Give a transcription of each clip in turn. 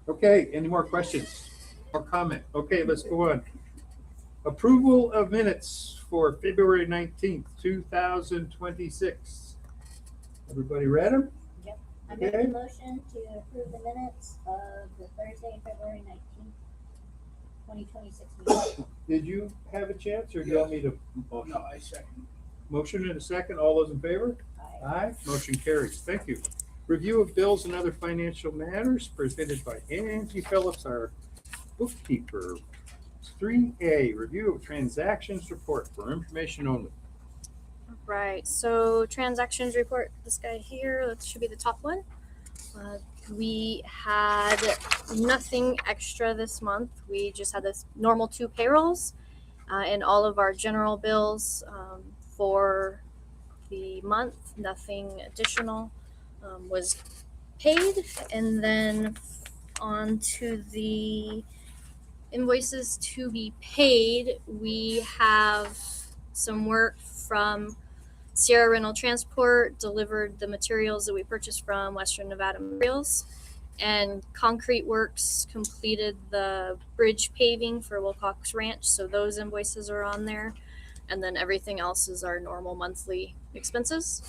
Okay, any more questions or comment? Okay, let's go on. Approval of minutes for February 19th, 2026. Everybody read them? Yep. I make a motion to approve the minutes of the Thursday, February 19th, 2026 meeting. Did you have a chance, or do you want me to? No, I second. Motion and a second. All those in favor? Aye. Aye. Motion carries. Thank you. Review of bills and other financial matters presented by Angie Phillips, our bookkeeper. 3A, review of transactions report for information only. Right, so transactions report, this guy here, that should be the top one. We had nothing extra this month. We just had this normal 2 payrolls and all of our general bills for the month. Nothing additional was paid. And then on to the invoices to be paid, we have some work from Sierra Rental Transport, delivered the materials that we purchased from Western Nevada Materials, and Concrete Works completed the bridge paving for Wilcox Ranch, so those invoices are on there. And then everything else is our normal monthly expenses.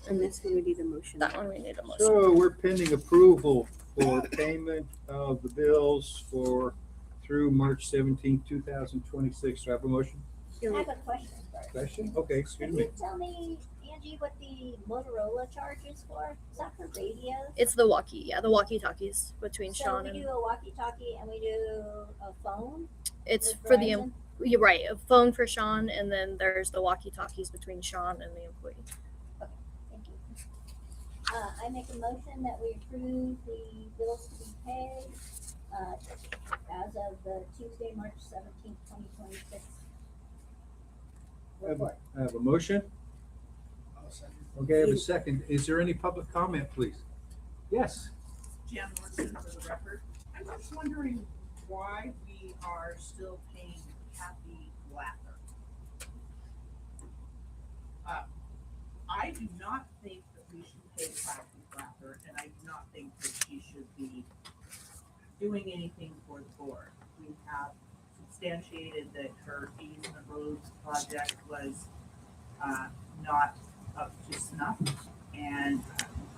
And that's when we need a motion. That one we need a motion. So we're pending approval for payment of the bills through March 17th, 2026. Do I have a motion? I have a question first. Question? Okay, excuse Can me. you tell me, Angie, what the Motorola charge is for? Is that for radio? It's the walkie-talkies between So Sean we and do a walkie-talkie and we do a phone? it's with for the Verizon? you're right, a phone for Sean, and then there's the walkie-talkies between Sean and the employee. Thank you. I make a motion that we approve the bills to be paid as of the Tuesday, March 17th, 2026 report. I have a motion. I'll second. Okay, I have a second. Is there any public comment, please? Yes. Jan Morrison for the record. I'm just wondering why we are still paying Kathy Blather. I do not think that we should pay Kathy Blather, and I do not think that she should be doing anything for the board. We have substantiated that her easement roads project was not up to snuff, and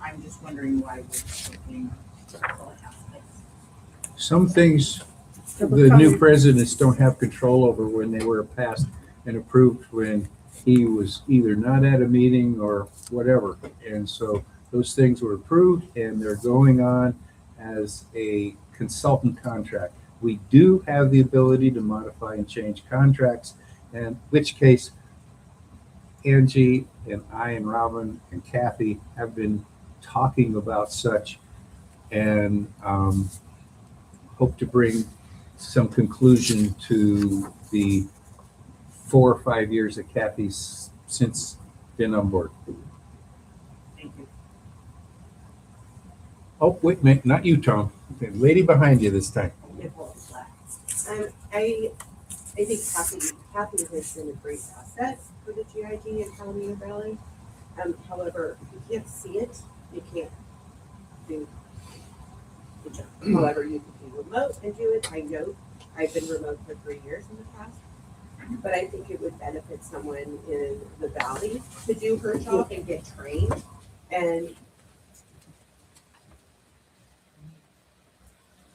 I'm just wondering why we're still paying her. Some things the new presidents don't have control over when they were passed and approved when he was either not at a meeting or whatever. And so those things were approved and they're going on as a consultant contract. We do have the ability to modify and change contracts, in which case Angie and I and Robin and Kathy have been talking about such, and hope to bring some conclusion to the 4 or 5 years that Kathy's since been on board. Thank you. Oh, wait a minute, not you, Tom. Okay, lady behind you this time. I think Kathy has been a great asset for the GIG in Palomino Valley. However, if you can't see it, you can't do the job. However, you can be remote and do it. I know I've been remote for 3 years in the past, but I think it would benefit someone in the valley to do her job and get trained and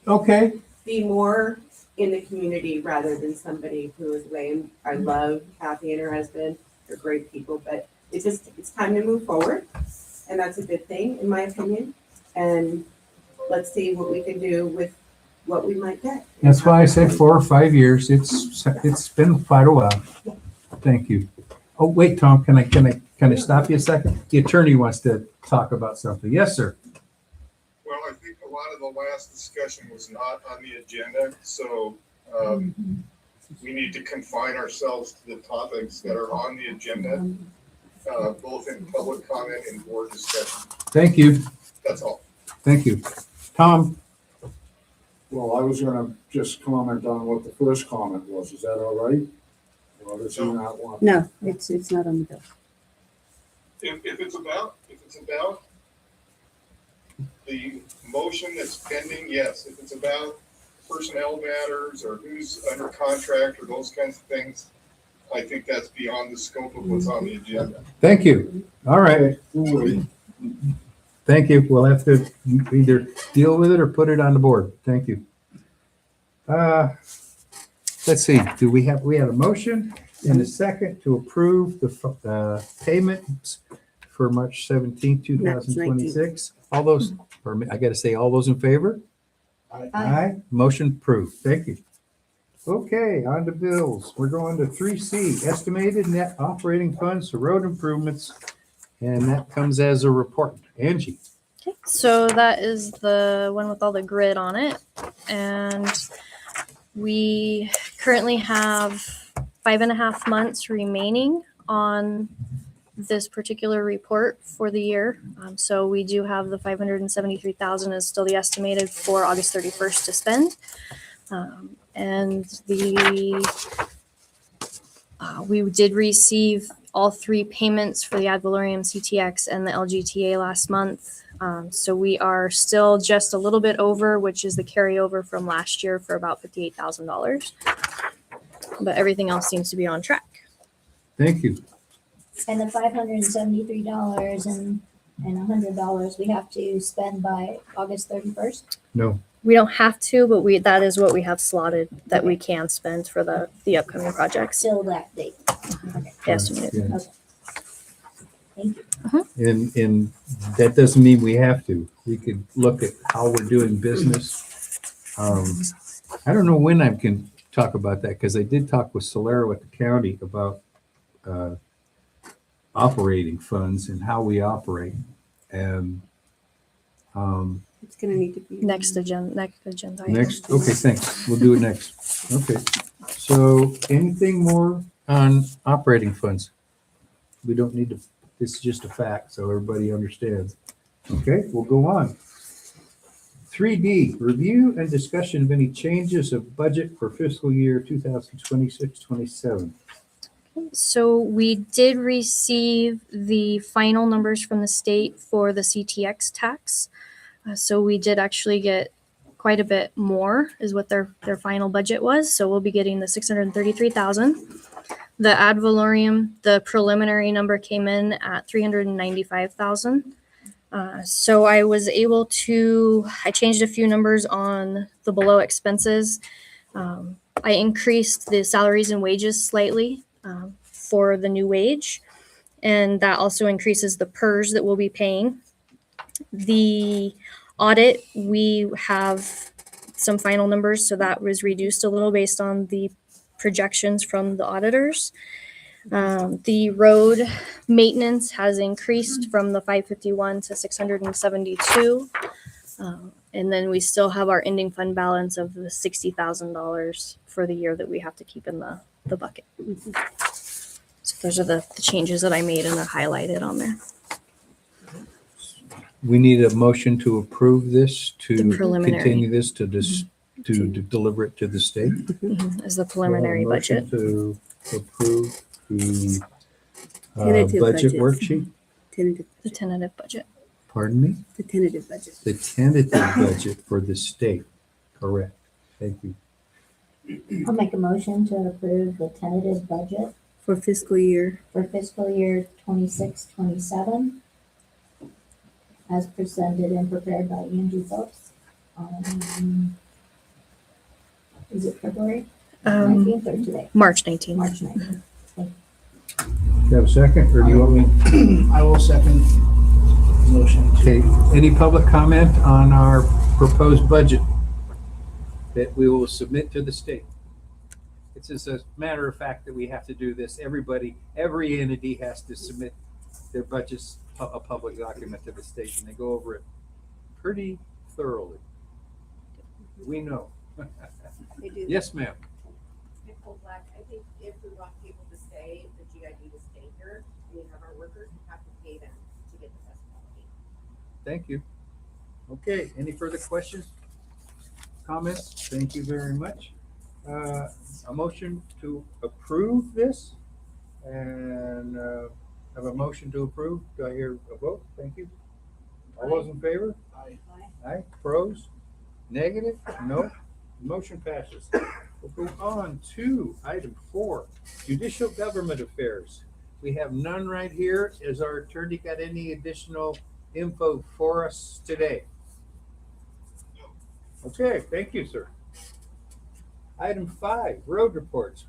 Okay. be more in the community rather than somebody who is lame. I love Kathy and her husband. They're great people, but it's time to move forward. And that's a good thing, in my opinion. And let's see what we can do with what we might get. That's why I said 4 or 5 years. It's been quite a while. Thank you. Oh, wait, Tom, can I stop you a second? The attorney wants to talk about something. Yes, sir. Well, I think a lot of the last discussion was not on the agenda, so we need to confine ourselves to the topics that are on the agenda, both in public comment and board discussion. Thank you. That's all. Thank you. Tom? Well, I was gonna just comment on what the first comment was. Is that all right? Well, does he not want? No, it's not on the bill. If it's about the motion that's pending, yes. If it's about personnel matters or who's under contract or those kinds of things, I think that's beyond the scope of what's on the agenda. Thank you. All right. Thank you. We'll have to either deal with it or put it on the board. Thank you. Let's see, we had a motion and a second to approve the payments for March 17th, 2026. All those, or I gotta say, all those in favor? Aye. Motion approved. Thank you. Okay, on to bills. We're going to 3C, estimated net operating funds for road improvements. And that comes as a report. Angie. Okay, so that is the one with all the grid on it. And we currently have 5.5 months remaining on this particular report for the year. So we do have the 573,000 is still the estimated for August 31st to spend. And we did receive all 3 payments for the ad valorem CTX and the LGTA last month. So we are still just a little bit over, which is the carryover from last year for about $58,000. But everything else seems to be on track. Thank you. And the $573 and $100 we have to spend by August 31st. No. We don't have to, but that is what we have slotted that we can spend for the upcoming projects. Still that date. Okay. Estimated. Yeah. Thank you. And that doesn't mean we have to. We could look at how we're doing business. I don't know when I can talk about that because I did talk with Solero at the county about operating funds and how we operate. And It's gonna need to be. Next agenda. item. next, okay, thanks. We'll do it next. Okay. So anything more on operating funds? We don't need to, this is just a fact, so everybody understands. Okay, we'll go on. 3D, review and discussion of any changes of budget for fiscal year 2026-27. So we did receive the final numbers from the state for the CTX tax. So we did actually get quite a bit more is what their final budget was. So we'll be getting the 633,000. The ad valorem, the preliminary number came in at 395,000. So I was able to, I changed a few numbers on the below expenses. I increased the salaries and wages slightly for the new wage. And that also increases the PERS that we'll be paying. The audit, we have some final numbers, so that was reduced a little based on the projections from the auditors. The road maintenance has increased from the 551 to 672. And then we still have our ending fund balance of the $60,000 for the year that we have to keep in the bucket. So those are the changes that I made and they're highlighted on there. We need a motion to approve this, to The preliminary. continue this, to deliver it to the state. As the preliminary Motion budget. To approve the Tentative budget budget. worksheet, The tentative budget. pardon me, The tentative budget. the tentative budget for the state, correct, thank you. I'll make a motion to approve the tentative budget For fiscal year, for fiscal year 26-27 as presented and prepared by Angie Phelps. Is it February 19th or today? March 19th. March 19th. Do you have a second, or do you want me? I will second the motion. Okay, any public comment on our proposed budget that we will submit to the state? It's just a matter of fact that we have to do this. Every entity has to submit their budgets, a public document to the state, and they go over it pretty thoroughly. We know. They do. Yes, ma'am. Nicole Black, I think if we want people to stay, the GID to stay here, we have our workers, we have to pay them to get the best quality. Thank you. Okay, any further questions? Comments? Thank you very much. A motion to approve this and have a motion to approve. Do I hear a vote? Thank you. All those in favor? Aye. Aye. Pros? Negative? No. Motion passes. We'll go on to item 4, judicial government affairs. We have none right here. Has our attorney got any additional info for us today? Okay, thank you, sir. Item 5, road reports,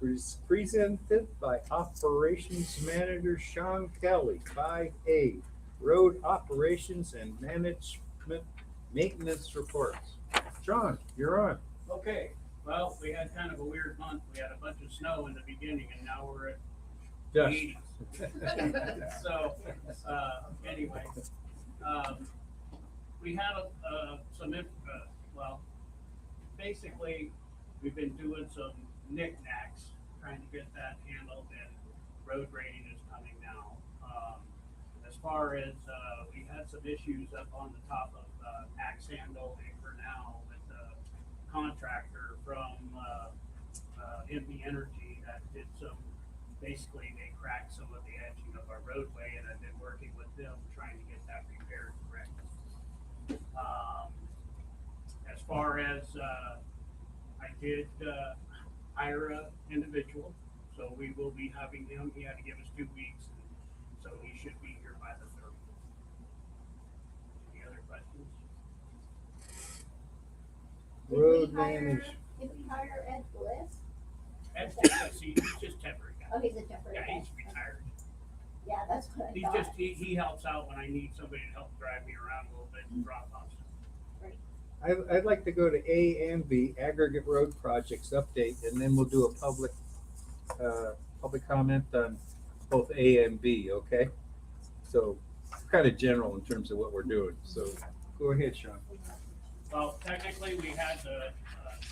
presented by Operations Manager Sean Kelly. 5A, road operations and management maintenance reports. Sean, you're on. Okay, well, we had kind of a weird month. We had a bunch of snow in the beginning and now we're at Dust. 80s. So, anyway, we had well, basically, we've been doing some knickknacks, trying to get that handled, and road grading is coming now. As far as, we had some issues up on the top of Axe Handle and Grinnell with the contractor from MP Energy that did basically they cracked some of the edging of our roadway, and I've been working with them trying to get that repaired correctly. As far as, I did hire an individual, so we will be having him. He had to give us 2 weeks, so he should be here by the 30th. Any other questions? Road manager. Did we hire Ed Bliss? He's just temporary guy. Oh, he's a temporary Yeah, guy. he's retired. Yeah, that's what I He's thought. just, he helps out when I need somebody to help drive me around a little bit and drop off stuff. I'd like to go to A and B, aggregate road projects update, and then we'll do a public comment on both A and B, okay? So kind of general in terms of what we're doing. So go ahead, Sean. Well, technically, we had the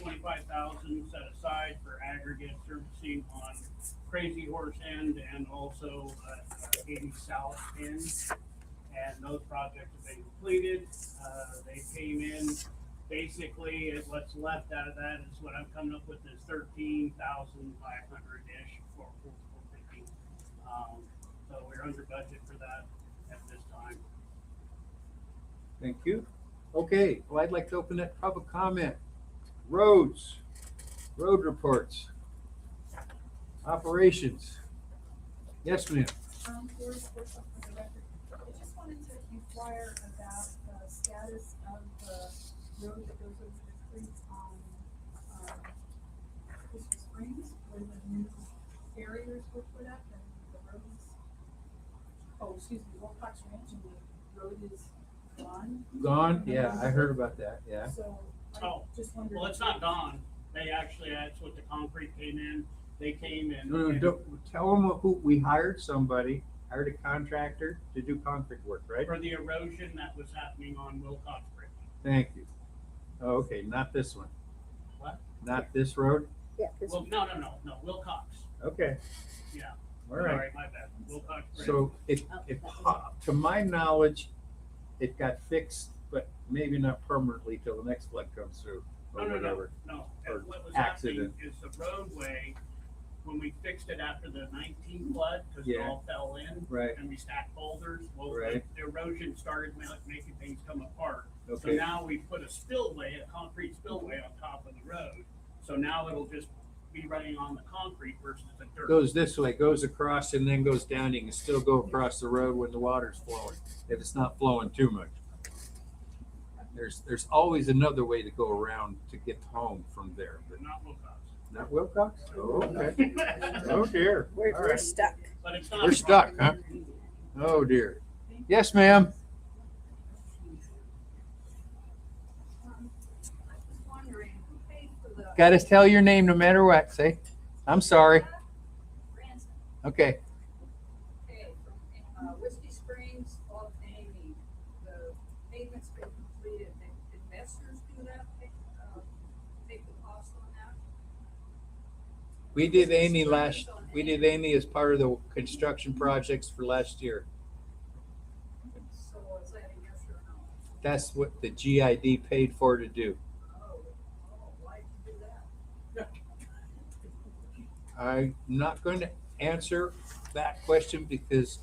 25,000 set aside for aggregate servicing on Crazy Horse End and also 80 South End. And those projects have been completed. They came in, basically, what's left out of that is what I'm coming up with is 13,500-ish for 450. So we're under budget for that at this time. Thank you. Okay, well, I'd like to open that public comment. Roads, road reports, operations. Yes, ma'am. Doris Bush, for the record. I just wanted to inquire about the status of the road that goes over the creek on Crystal Springs, where the new barriers were put up and the roads, Wilcox Ranch, and the road is gone. Gone? Yeah, I heard about that, yeah. So I Oh, just wondered. Well, it's not gone. They actually, that's what the concrete came in. They came in. No, don't, tell them who, we hired somebody, hired a contractor to do concrete work, right? For the erosion that was happening on Wilcox Bridge. Thank you. Oh, okay, not this one. What? Not this road? Yeah, this Well, no, Wilcox. Okay. Yeah. All right. Sorry, my bad. Wilcox Bridge. So to my knowledge, it got fixed, but maybe not permanently till the next flood comes through or whatever. No. Or What was accident. happening is the roadway, when we fixed it after the 19 flood, because it Yeah. all fell in. Right. And we stacked boulders, well, Right. the erosion started making things come apart. So Okay, now we put a spillway, a concrete spillway on top of the road. So now it'll just be running on the concrete versus the dirt. goes this way, goes across and then goes down. You can still go across the road when the water's flowing, if it's not flowing too much. There's always another way to go around to get home from there, but Not Wilcox. not Wilcox? Oh, okay. Oh dear. We're, All we're right. stuck. But it's not. We're stuck, huh? Oh dear. Yes, ma'am. Wondering who paid for the Got to tell your name no matter what. Say, I'm sorry. ransom. Okay. Okay, from Whiskey Springs, off Amy, the pavement's been completed. Did investors do that, take the cost on that? We did Amy as part of the construction projects for last year. So is that a yes or no? That's what the GID paid for to do. Oh, why'd you do that? I'm not going to answer that question because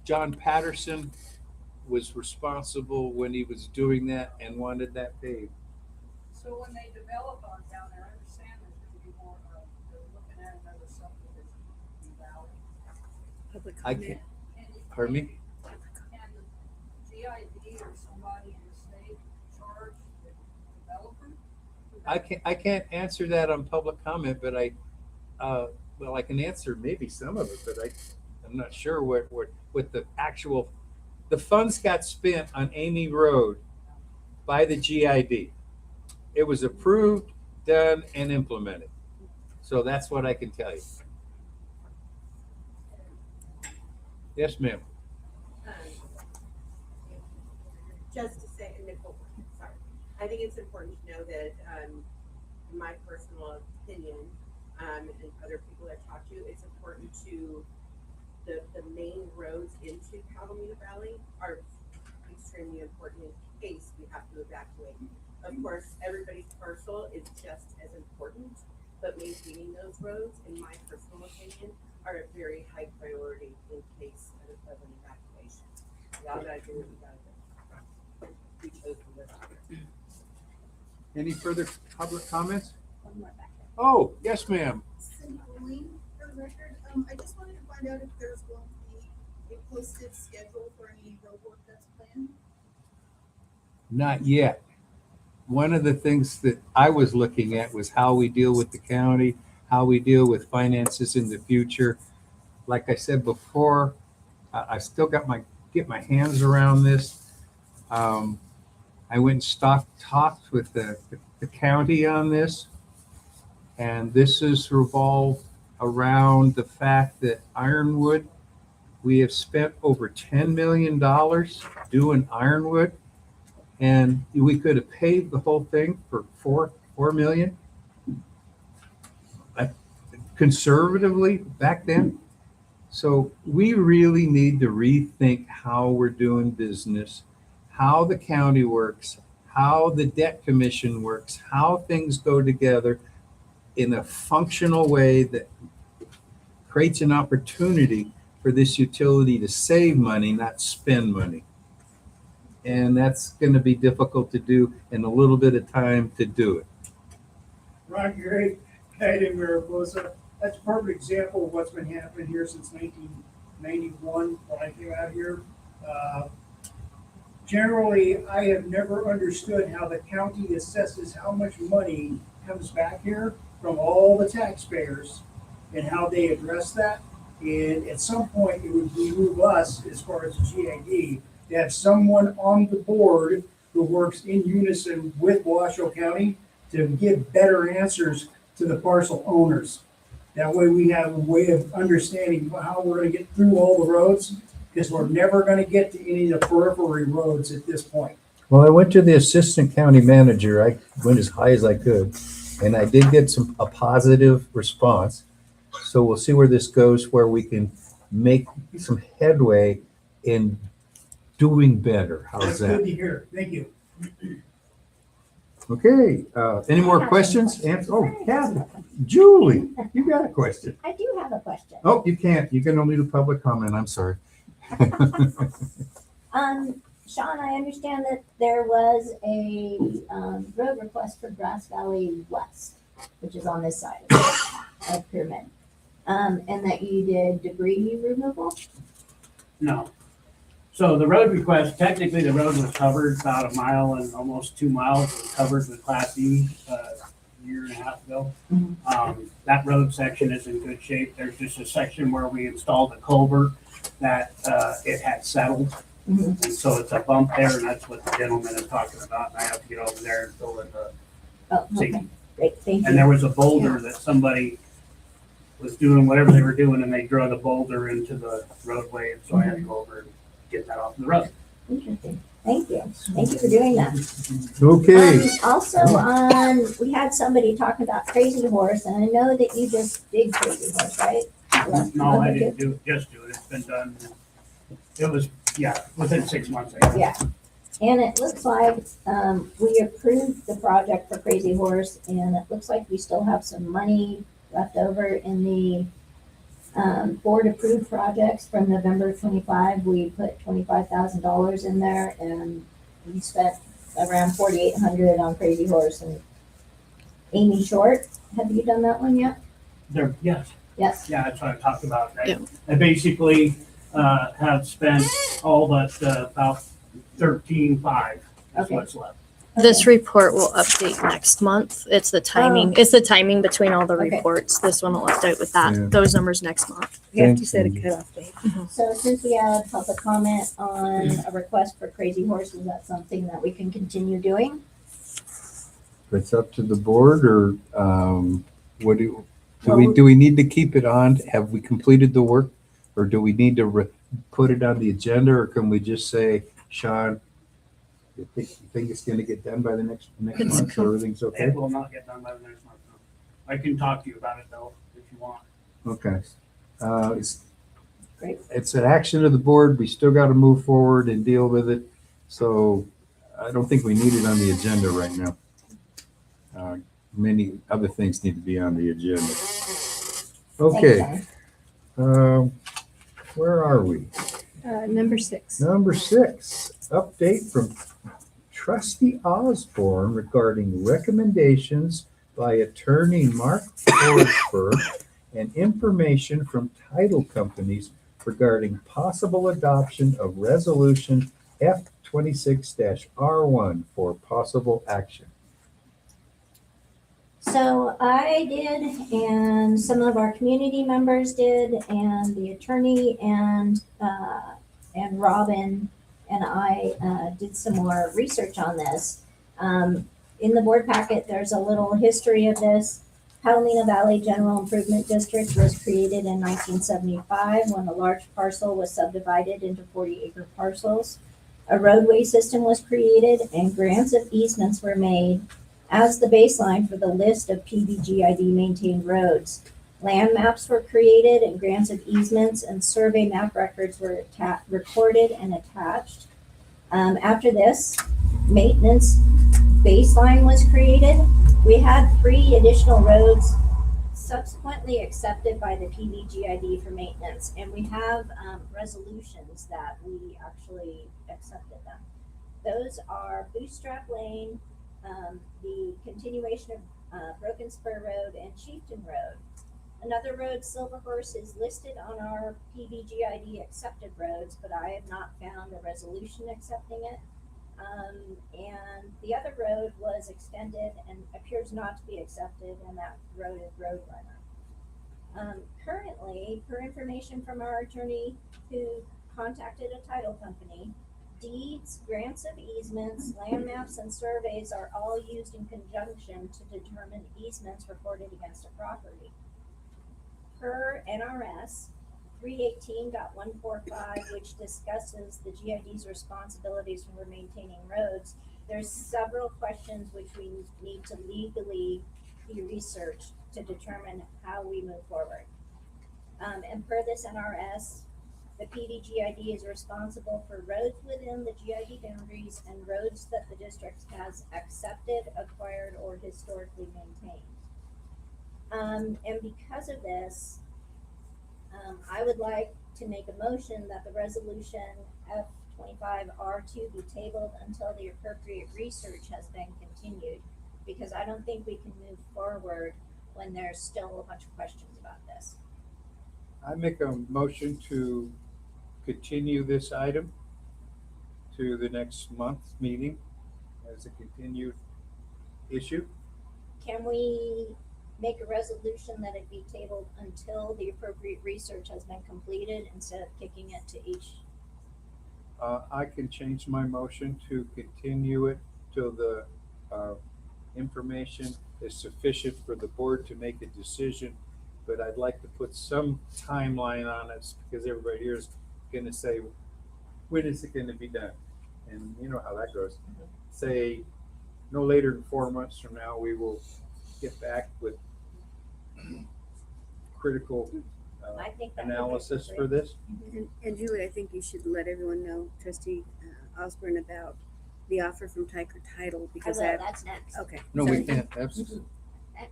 John Patterson was responsible when he was doing that and wanted that paved. So when they develop on down there, I understand there's gonna be more, they're looking at another subdivision in the valley. Public I comment. can't, Can you- pardon me? Can the GID or somebody in the state charge the developer? for that? I can't answer that on public comment, but well, I can answer maybe some of it, but I'm not sure what the actual, the funds got spent on Amy Road by the GID. It was approved, done, and implemented. So that's what I can tell you. Yes, ma'am. Just to say, Nicole, sorry, I think it's important to know that, in my personal opinion, and other people I've talked to, it's important to, the main roads into Palomino Valley are extremely important in case we have to evacuate. Of course, everybody's parcel is just as important, but maintaining those roads, in my personal opinion, are a very high priority in case of an evacuation. Y'all gotta do what you gotta do. We chose to live out here. Any further public comments? One more back there. Oh, yes, ma'am. Cindy Bowling, for the record, I just wanted to find out if there's going to be a posted schedule for any road work that's planned. Not yet. One of the things that I was looking at was how we deal with the county, how we deal with finances in the future. Like I said before, I still got get my hands around this. I went and talked with the county on this, and this is revolved around the fact that Ironwood, we have spent over $10 million doing Ironwood, and we could have paved the whole thing for $4 million. Conservatively back then. So we really need to rethink how we're doing business, how the county works, how the debt commission works, how things go together in a functional way that creates an opportunity for this utility to save money, not spend money. And that's going to be difficult to do in a little bit of time to do it. Ron Gray, Guy in Mariposa. That's a perfect example of what's been happening here since 1991 when I came out here. Generally, I have never understood how the county assesses how much money comes back here from all the taxpayers and how they address that. And at some point, it would behoove us, as far as the GID, to have someone on the board who works in unison with Washoe County to give better answers to the parcel owners. That way we have a way of understanding how we're gonna get through all the roads, because we're never gonna get to any of the periphery roads at this point. Well, I went to the assistant county manager. I went as high as I could, and I did get a positive response. So we'll see where this goes, where we can make some headway in doing better. How's That's that? good to hear. Thank you. Okay, any more questions? Oh, Kathy, Julie, you got a question. I do have a question. Oh, you can't. You can only do public comment. I'm sorry. Sean, I understand that there was a, road request for Grass Valley West, which is on this side of Pyramid. And that you did debris removal? No. So the road request, technically the road was covered about a mile and almost 2 miles, it was covered with Class E a year and a half ago. That road section is in good shape. There's just a section where we installed a culvert that it had settled. And so it's a bump there, and that's what the gentleman is talking about. And I have to get over there and fill in the Oh, okay, great, thank you. And there was a boulder that somebody was doing whatever they were doing, and they drug a boulder into the roadway, and so I had to go over and get that off the road. Interesting. Thank you. Thank you for doing that. Okay. Also, we had somebody talk about Crazy Horse, and I know that you just did Crazy Horse, right? No, I didn't just do it. It's been done. It was, yeah, within 6 months. I guess. Yeah. And it looks like, we approved the project for Crazy Horse, and it looks like we still have some money left over in the, board approved projects from November 25. We put $25,000 in there, and we spent around 4,800 on Crazy Horse. And Amy Short, have you done that one yet? There, yes, Yes. yeah, that's what I talked about. Yeah. I basically, have spent all but, about 13.5 is Okay. what's left. This report will update next month. It's the timing. It's the timing between all the Okay. reports. This one will update with that, Yeah. those numbers next month. You have to Thanks, set a Andy. cutoff date. So since we had public comment on a request for Crazy Horse, is that something that we can continue doing? It's up to the board, or what do we need to keep it on? Have we completed the work? Or do we need to put it on the agenda, or can we just say, Sean, you think it's gonna get done by the next It's month, so everything's okay? It will not get done by the next month, no. I can talk to you about it though, if you want. Okay. It's Great. It's an action of the board. We still gotta move forward and deal with it. So I don't think we need it on the agenda right now. Many other things need to be on the agenda. Okay, Thanks, Sean. where are we? Number 6. Number 6, update from Trustee Osborne regarding recommendations by attorney Mark Forsberg and information from title companies regarding possible adoption of resolution F26-R1 for possible action. So I did, and some of our community members did, and the attorney and Robin and I did some more research on this. In the board packet, there's a little history of this. Palomino Valley General Improvement District was created in 1975 when a large parcel was subdivided into 40-acre parcels. A roadway system was created and grants of easements were made as the baseline for the list of PBGID maintained roads. Land maps were created and grants of easements and survey map records were recorded and attached. After this, maintenance baseline was created. We had 3 additional roads subsequently accepted by the PBGID for maintenance, and we have resolutions that we actually accepted them. Those are Bootstrap Lane, the continuation of Broken Spur Road, and Chieftain Road. Another road, Silver Horse, is listed on our PBGID accepted roads, but I have not found a resolution accepting it. And the other road was extended and appears not to be accepted, and that road is Roadrunner. Currently, per information from our attorney who contacted a title company, deeds, grants of easements, land maps, and surveys are all used in conjunction to determine easements recorded against a property. Per NRS 318.145, which discusses the GID's responsibilities for maintaining roads, there's several questions which we need to legally be researched to determine how we move forward. And per this NRS, the PBGID is responsible for roads within the GID boundaries and roads that the district has accepted, acquired, or historically maintained. And because of this, I would like to make a motion that the resolution F25R2 be tabled until the appropriate research has been continued, because I don't think we can move forward when there's still a bunch of questions about this. I make a motion to continue this item to the next month's meeting as a continued issue. Can we make a resolution that it be tabled until the appropriate research has been completed instead of kicking it to each? I can change my motion to continue it till the information is sufficient for the board to make a decision, but I'd like to put some timeline on it because everybody here is going to say, when is it going to be done? And you know how that goes. Say no later than 4 months from now, we will get back with critical I think that would be analysis for appropriate. this. And Julie, I think you should let everyone know, Trustee Osborne, about the offer from Tiger Title I because will, that, that's next. okay. No, sorry. we can't. That's, Next.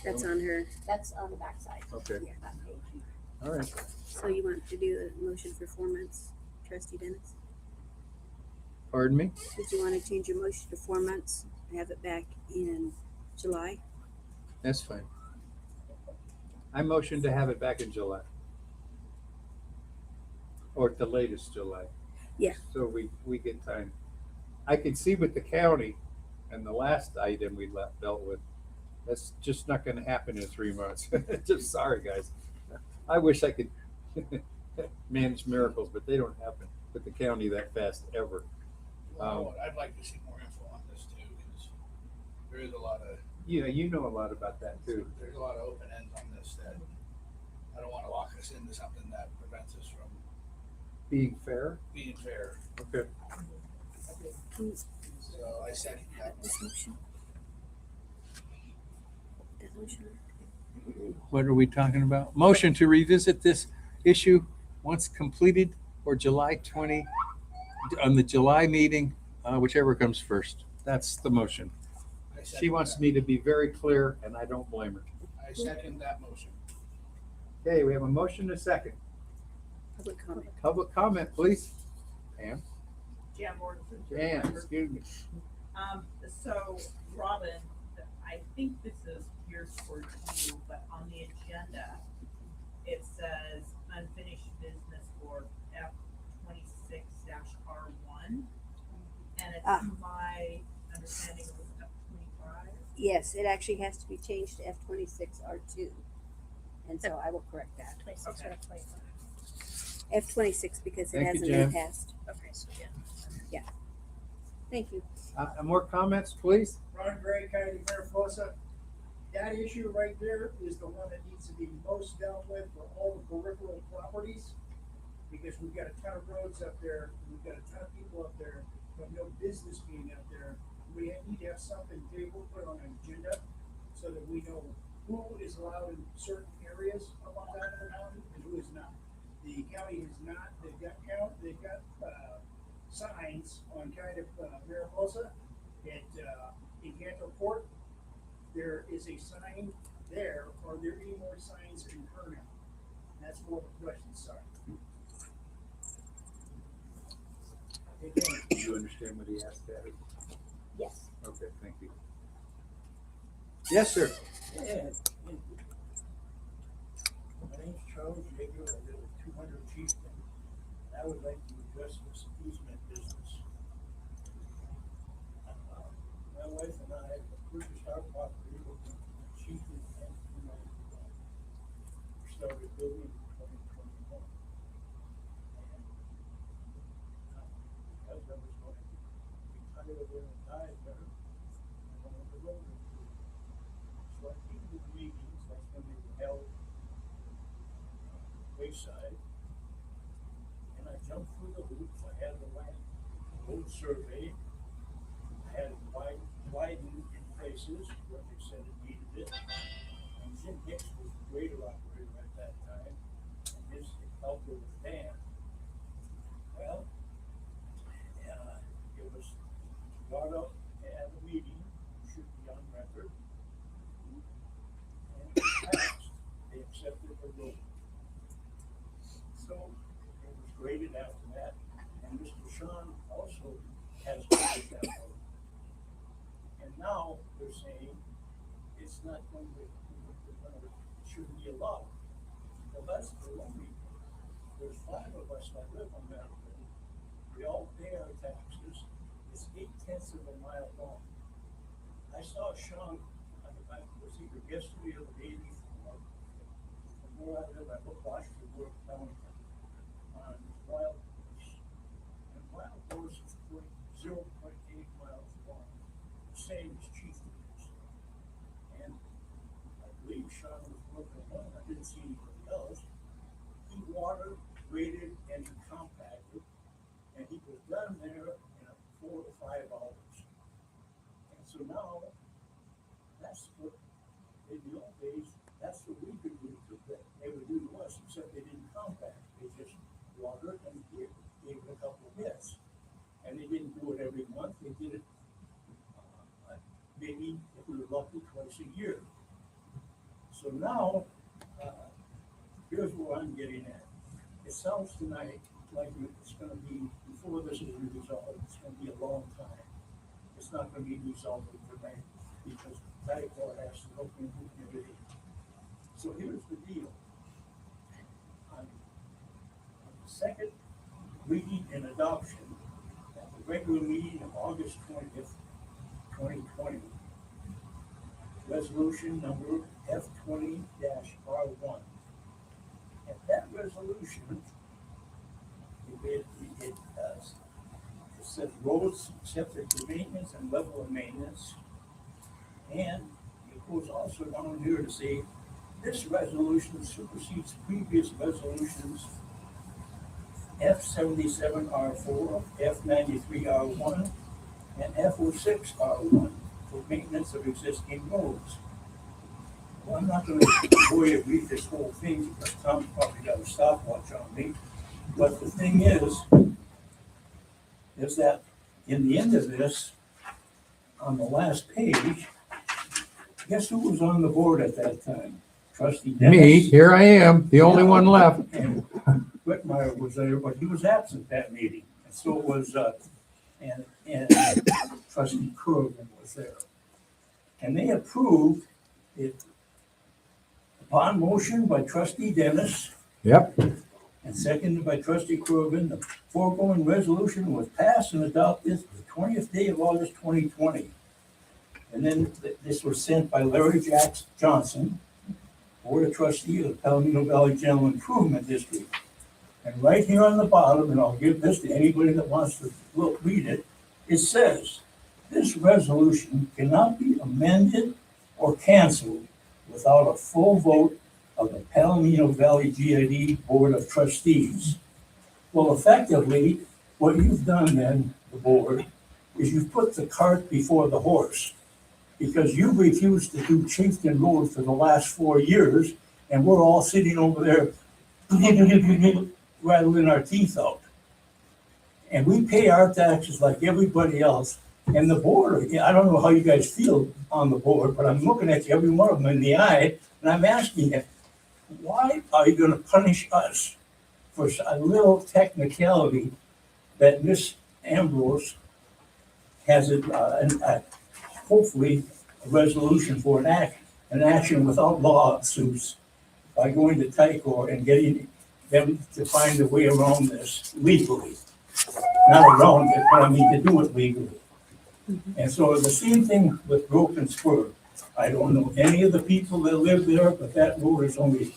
That's on her. That's on the backside. okay. Yeah. Back page. All right. So you want to do a motion for 4 months, Trustee Dennis? Pardon me? Did you want to change your motion to 4 months and have it back in July? That's fine. I motion to have it back in July. Or at the latest July. Yeah. So we get time. I can see with the county and the last item we dealt with, that's just not gonna happen in 3 months. Just sorry, guys. I wish I could manage miracles, but they don't happen with the county that fast ever. Well, I'd like to see more info on this too, because there is a lot of, Yeah, you know a lot about that too. there's a lot of open ends on this that I don't want to lock us into something that prevents us from Being fair? being fair. Okay. So I second that. This motion? That motion? What are we talking about? Motion to revisit this issue once completed or July 20, on the July meeting, whichever comes first. That's the motion. I She second wants that. me to be very clear and I don't blame her. I second that motion. Okay, we have a motion and a second. Public comment. Public comment, please. Pam? Jan Morrison. Jan, excuse me. So Robin, I think this is geared towards you, but on the agenda, it says unfinished business for F 26-R1. And it's my understanding it was F 25. Yes, it actually has to be changed to F26R2. And so I will correct that. 26 or 25. F26 because it Thank you, hasn't been Jan. passed. Okay, so yeah. Thank you. More comments, please? Ron Gray, County Mariposa. That issue right there is the one that needs to be most dealt with for all the peripheral properties. Because we've got a ton of roads up there, we've got a ton of people up there, who have no business being up there. We need to have something tabled, put on an agenda, so that we know who is allowed in certain areas along that mountain and who is not. The county is not, they've got signs on kind of Mariposa at Encanto Court. There is a sign there. Are there any more signs in Kernow? That's more of a question, sorry. Do you understand what he asked, Abby? Yes. Okay, thank you. Yes, sir. Yeah. My name's Charles Jaeger, I live at 200 Chieftain. I would like to address this easement business. My wife and I purchased our property with Chieftain and we started building in 2021. And because I was going to retire there and die there, I wanted the road improved. So I came to the meetings, that's when they were held Wayside. And I jumped through the hoops, I had the land road survey. I had it widened in places where they said it needed it. And Jim Hicks was the grader operator at that time, and his helper was Dan. Well, it was brought up at a meeting, should be on record. And it passed, they accepted the road. So it was graded after that, and Mr. Sean also has graded that road. And now they're saying it's not going to, it shouldn't be allowed. Well, that's baloney. There's 5 of us that live on that road. We all pay our taxes. It's 8/10 of a mile long. I saw Sean, I was either yesterday or the day before, from where I live, I look Washington down on Wild Horse. And Wild Horse is 0.8 miles long, the same as Chieftain's. And I believe Sean was working on it, I didn't see anybody else. He watered, graded, and he compacted, and he was done there in 4 to 5 hours. And so now, that's what, in the old days, that's what we could do, that they would do to us, except they didn't compact, they just watered and gave it a couple of hits. And lucky twice a year. So now, here's where I'm getting at. It sounds tonight like it's gonna be, before this is resolved, it's gonna be a long time. It's not gonna be resolved overnight, because Tidewater has to look into everything. So here's the deal. On the second reading and adoption, at the regular meeting of August 20th, 2020, resolution number F20-R1. And that resolution, it says roads accepted for maintenance and level of maintenance. And it goes also down here to say, this resolution supersedes previous resolutions F77R4, F93R1, and F06R1 for maintenance of existing roads. Well, I'm not gonna bore you to read this whole thing because Tom's probably got a stopwatch on me. But the thing is that in the end of this, on the last page, guess who was on the board at that time? Trustee Dennis. Me, here I am, the only one left. And Whitmire was there, but he was absent that meeting. And so was, and Trustee Corrigan was there. And they approved it upon motion by Trustee Dennis Yep. and seconded by Trustee Corrigan. The foregoing resolution was passed and adopted the 20th day of August 2020. And then this was sent by Larry Johnson, Board of Trustee of the Palomino Valley General Improvement District. And right here on the bottom, and I'll give this to anybody that wants to read it, it says, this resolution cannot be amended or canceled without a full vote of the Palomino Valley GID Board of Trustees. Well, effectively, what you've done then, the board, is you've put the cart before the horse. Because you refused to do Chieftain Road for the last 4 years, and we're all sitting over there rattling our teeth out. And we pay our taxes like everybody else. And the board, I don't know how you guys feel on the board, but I'm looking at you, every one of them in the eye, and I'm asking you, why are you gonna punish us for a little technicality that Miss Ambrose has hopefully a resolution for an action without lawsuits by going to Tycor and getting them to find a way around this legally. Not around it, but I mean to do it legally. And so the same thing with Broken Spur. I don't know any of the people that live there, but that road is only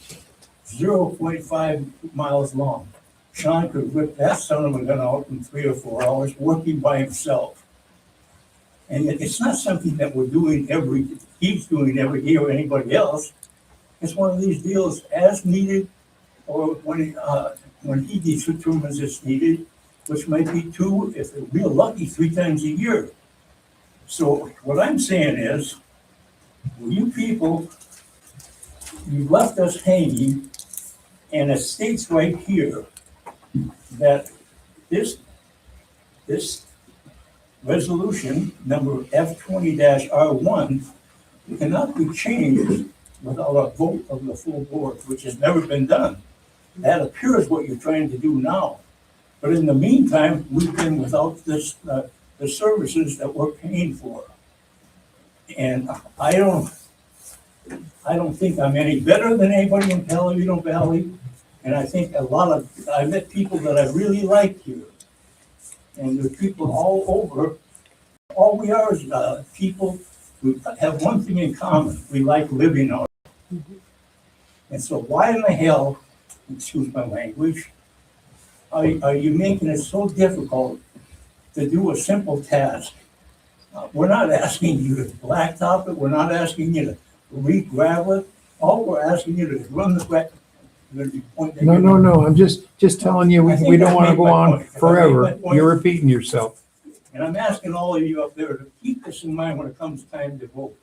0.5 miles long. Sean could whip that son of a gun out in 3 or 4 hours working by himself. And it's not something that we're doing he's doing every year or anybody else. It's one of these deals as needed, or when he determines it's needed, which might be 2, if they're real lucky, 3 times a year. So what I'm saying is, well, you people, you left us hanging, and it states right here that this resolution number F20-R1 cannot be changed without a vote of the full board, which has never been done. That appears what you're trying to do now. But in the meantime, we've been without this, the services that we're paying for. And I don't think I'm any better than anybody in Palomino Valley. And I think I met people that I really like here. And there's people all over. All we are is people who have one thing in common. We like living out. And so why in the hell, excuse my language, are you making it so difficult to do a simple task? We're not asking you to blacktop it. We're not asking you to re-gravel it. All we're asking you to run the gravel. No, I'm just telling you, we don't want to go on forever. You're repeating yourself. And I'm asking all of you up there to keep this in mind when it comes time to vote.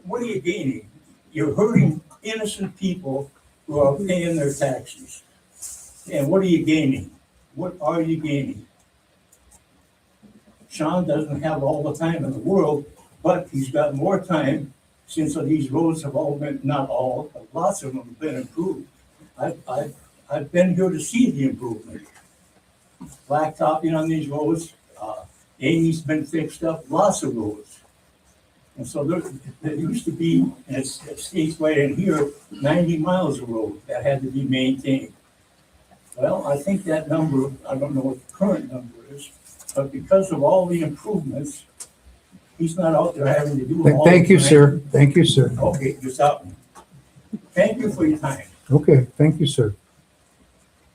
What are you gaining? You're hurting innocent people who are paying their taxes. And what are you gaining? What are you gaining? Sean doesn't have all the time in the world, but he's got more time since these roads have all been, not all, but lots of them have been improved. I've been here to see the improvement. Blacktopping on these roads, Amy's been fixed up, lots of roads. And so there used to be, and it states right in here, 90 miles of road that had to be maintained. Well, I think that number, I don't know what the current number is, but because of all the improvements, he's not out there having to do all. Thank you, the- sir. Thank you, sir. Okay, just out. Thank you for your time. Okay, thank you, sir.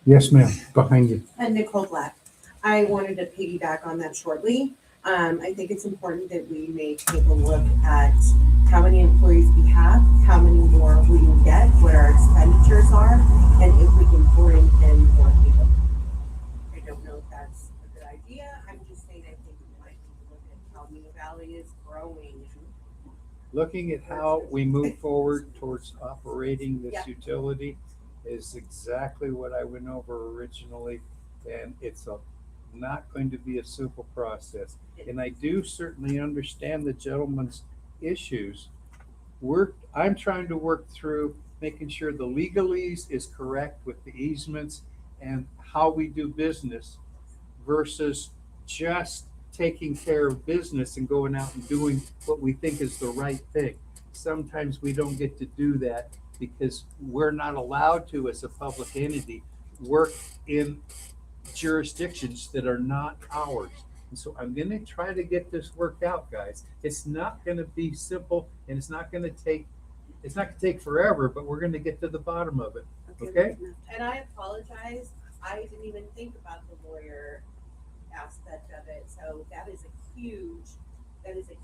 Yes, ma'am, behind you. And Nicole Black. I wanted to piggyback on that shortly. I think it's important that we may take a look at how many employees we have, how many more we can get, what our expenditures are, and if we can bring in more people. I don't know if that's a good idea. I'm just saying I think we might need to look at how Mill Valley is growing. Looking at how we move forward towards operating this Yeah. utility is exactly what I went over originally. And it's not going to be a simple process. And I do certainly understand the gentleman's issues. I'm trying to work through making sure the legalese is correct with the easements and how we do business versus just taking care of business and going out and doing what we think is the right thing. Sometimes we don't get to do that because we're not allowed to, as a public entity, work in jurisdictions that are not ours. And so I'm going to try to get this worked out, guys. It's not going to be simple, and it's not going to take forever, but we're going to get to the bottom of it. Okay? And I apologize, I didn't even think about the lawyer aspect of it, so that is a huge.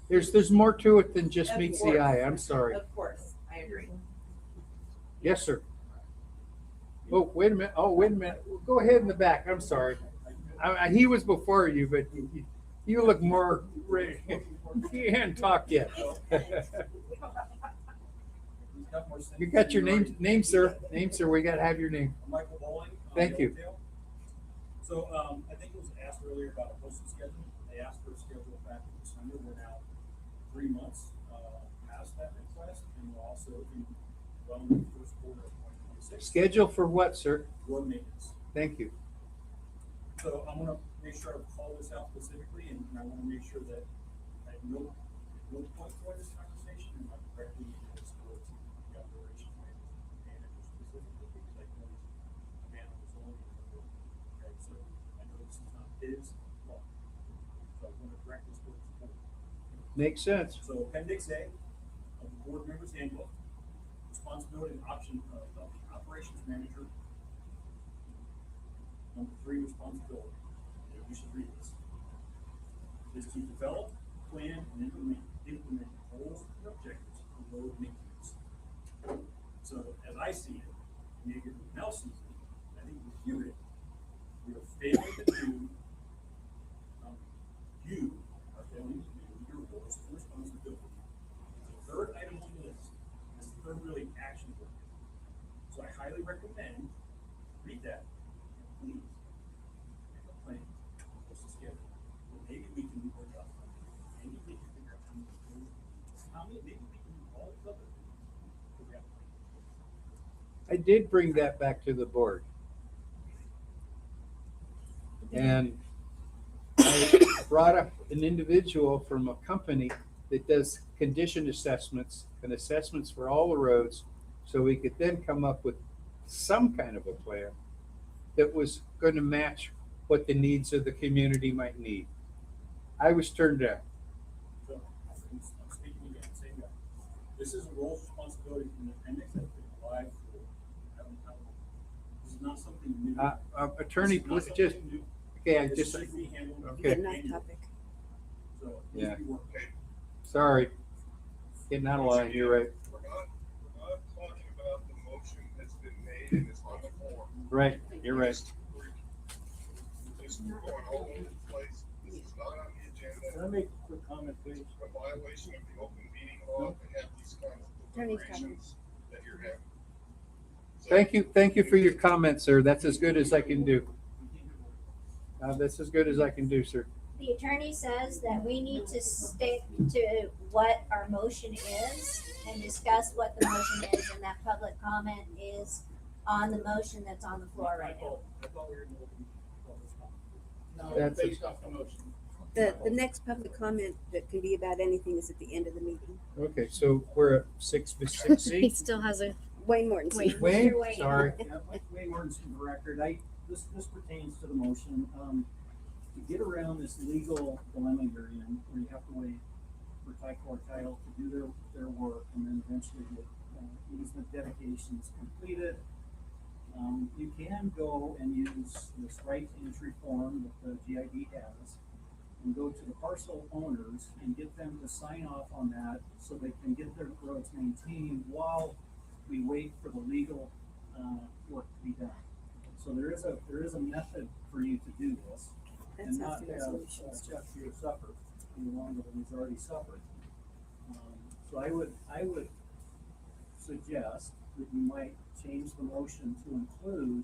There's more to it than just Of meets course. the eye. I'm sorry. Of course, I agree. Yes, sir. Oh, wait a minute. Oh, wait a minute. Go ahead in the back. I'm sorry. He was before you, but you look more ready. You hadn't talked yet. You got your name, sir. Name, sir. We got to have your name. Michael Bowling. Thank you. So, I think it was asked earlier about a posting schedule. They asked for a schedule back in December. We're now 3 months past that request, and we're also in the first quarter of 2026. Schedule for what, sir? Road maintenance. Thank you. So I'm gonna make sure I call this out specifically, and I wanna make sure that at no point during this conversation, am I correctly disclose the operation manager specifically, because I know he's a man of his own. Okay, so I know this is not his law. So I wanna correct this for the board. Makes sense. So appendix A of the board member's handbook, responsibility and option of the operations manager. Number 3, responsibility. We should read this. Is to develop, plan, and implement goals and objectives for road maintenance. So as I see it, maybe everyone else sees it, I think we hear it. We are failing to do, you are failing to do your roles and responsibility. The third item on the list is the third really action word. So I highly recommend read that. Please make a plan, what's the schedule? Well, maybe we can work out, maybe we can figure out maybe we can do all the other things. We have a plan. I did bring that back to the board. And I brought up an individual from a company that does condition assessments and assessments for all the roads, so we could then come up with some kind of a plan that was going to match what the needs of the community might need. I was turned down. So, I'm speaking again, same guy. This is a role responsibility from the appendix that's been applied for, this is not something new. Attorney, This is not just, something new. okay, I This just, should be handled okay. Getting off topic. So, it Yeah. needs to be worked. Sorry. Getting out of line, you're right. We're not talking about the motion that's been made and it's on the floor. Right, you're right. We're just going all over the place. This is not on the Can I agenda. make a quick comment, please? It's a violation of the open meeting law to have these kinds of Attorney's deliberations that you're having. So, Thank you for your comment, sir. That's as good as I can do. That's as good as I can do, sir. The attorney says that we need to stick to what our motion is and discuss what the motion is, and that public comment is on the motion that's on the floor right now. I thought we were in the open public comment. No, That's a- based off the motion. The next public comment that can be about anything is at the end of the meeting. Okay, so we're at six He C. still has a Wayne Morton. Wayne. Wayne, Mr. Wayne. sorry. Yeah, Wayne Martin's from the record. This pertains to the motion. To get around this legal dilemma you're in, where you have to wait for Ticor Title to do their work and then eventually get easement dedications completed. You can go and use this right to entry form that the GID has and go to the parcel owners and get them to sign off on that so they can get their roads maintained while we wait for the legal work to be done. So there is a method for you to do this That's and not not the have resolution. Jeff here suffer any longer than he's already suffered. So I would suggest that you might change the motion to include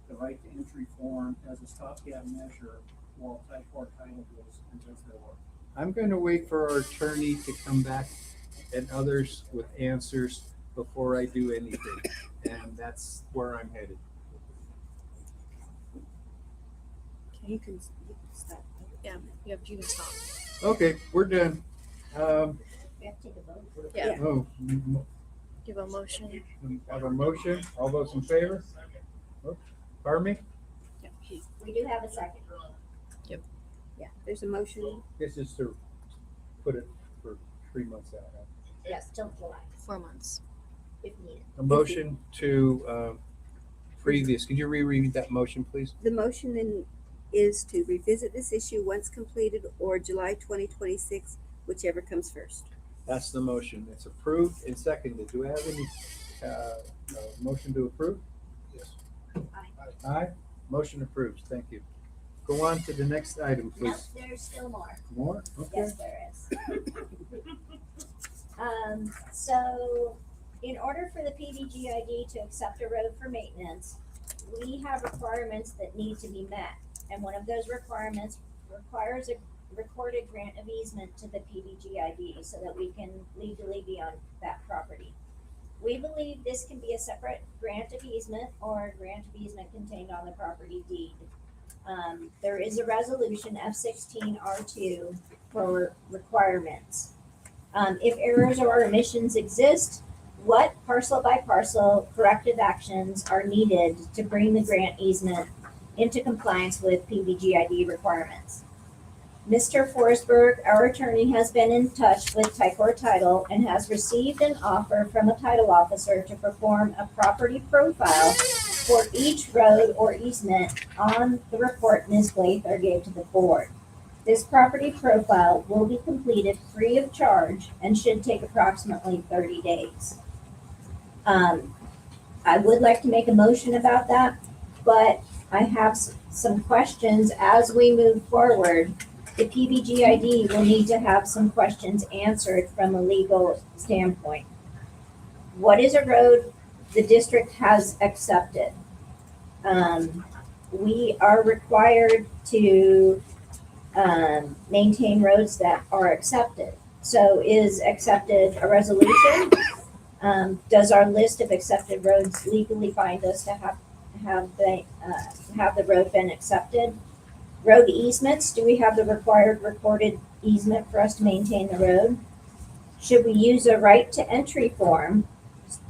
the right to entry form as a stopgap measure while Ticor Title goes and does their work. I'm going to wait for our attorney to come back and others with answers before I do anything. And that's where I'm headed. You can stop. yeah. You can stop. Okay, we're done. We have to take a vote. Yeah. Oh, Give a motion. we have a motion. All those in favor? Oh, pardon me? Yeah. We do have a second. Yeah, there's a motion. This is to put it for 3 months out. Huh? Yes, till July, 4 months. if needed. A motion to previous. Can you reread that motion, please? The motion then is to revisit this issue once completed or July 2026, whichever comes first. That's the motion. It's approved and seconded. Do we have any motion to approve? Yes. Aye. Motion approved. Thank you. Go on to the next item, Nope, please. there's still more. More? Okay. Yes, there is. So in order for the PBGID to accept a road for maintenance, we have requirements that need to be met. And one of those requirements requires a recorded grant of easement to the PBGID so that we can legally be on that property. We believe this can be a separate grant of easement or a grant of easement contained on the property deed. There is a resolution F16R2 for requirements. If errors or omissions exist, what parcel by parcel corrective actions are needed to bring the grant easement into compliance with PBGID requirements? Mr. Forsberg, our attorney, has been in touch with Ticor Title and has received an offer from a title officer to perform a property profile for each road or easement on the report Ms. Blather gave to the board. This property profile will be completed free of charge and should take approximately 30 days. I would like to make a motion about that, but I have some questions as we move forward. The PBGID will need to have some questions answered from a legal standpoint. What is a road the district has accepted? We are required to maintain roads that are accepted. So is accepted a resolution? Does our list of accepted roads legally bind us to have the road been accepted? Road easements, do we have the required recorded easement for us to maintain the road? Should we use a right to entry form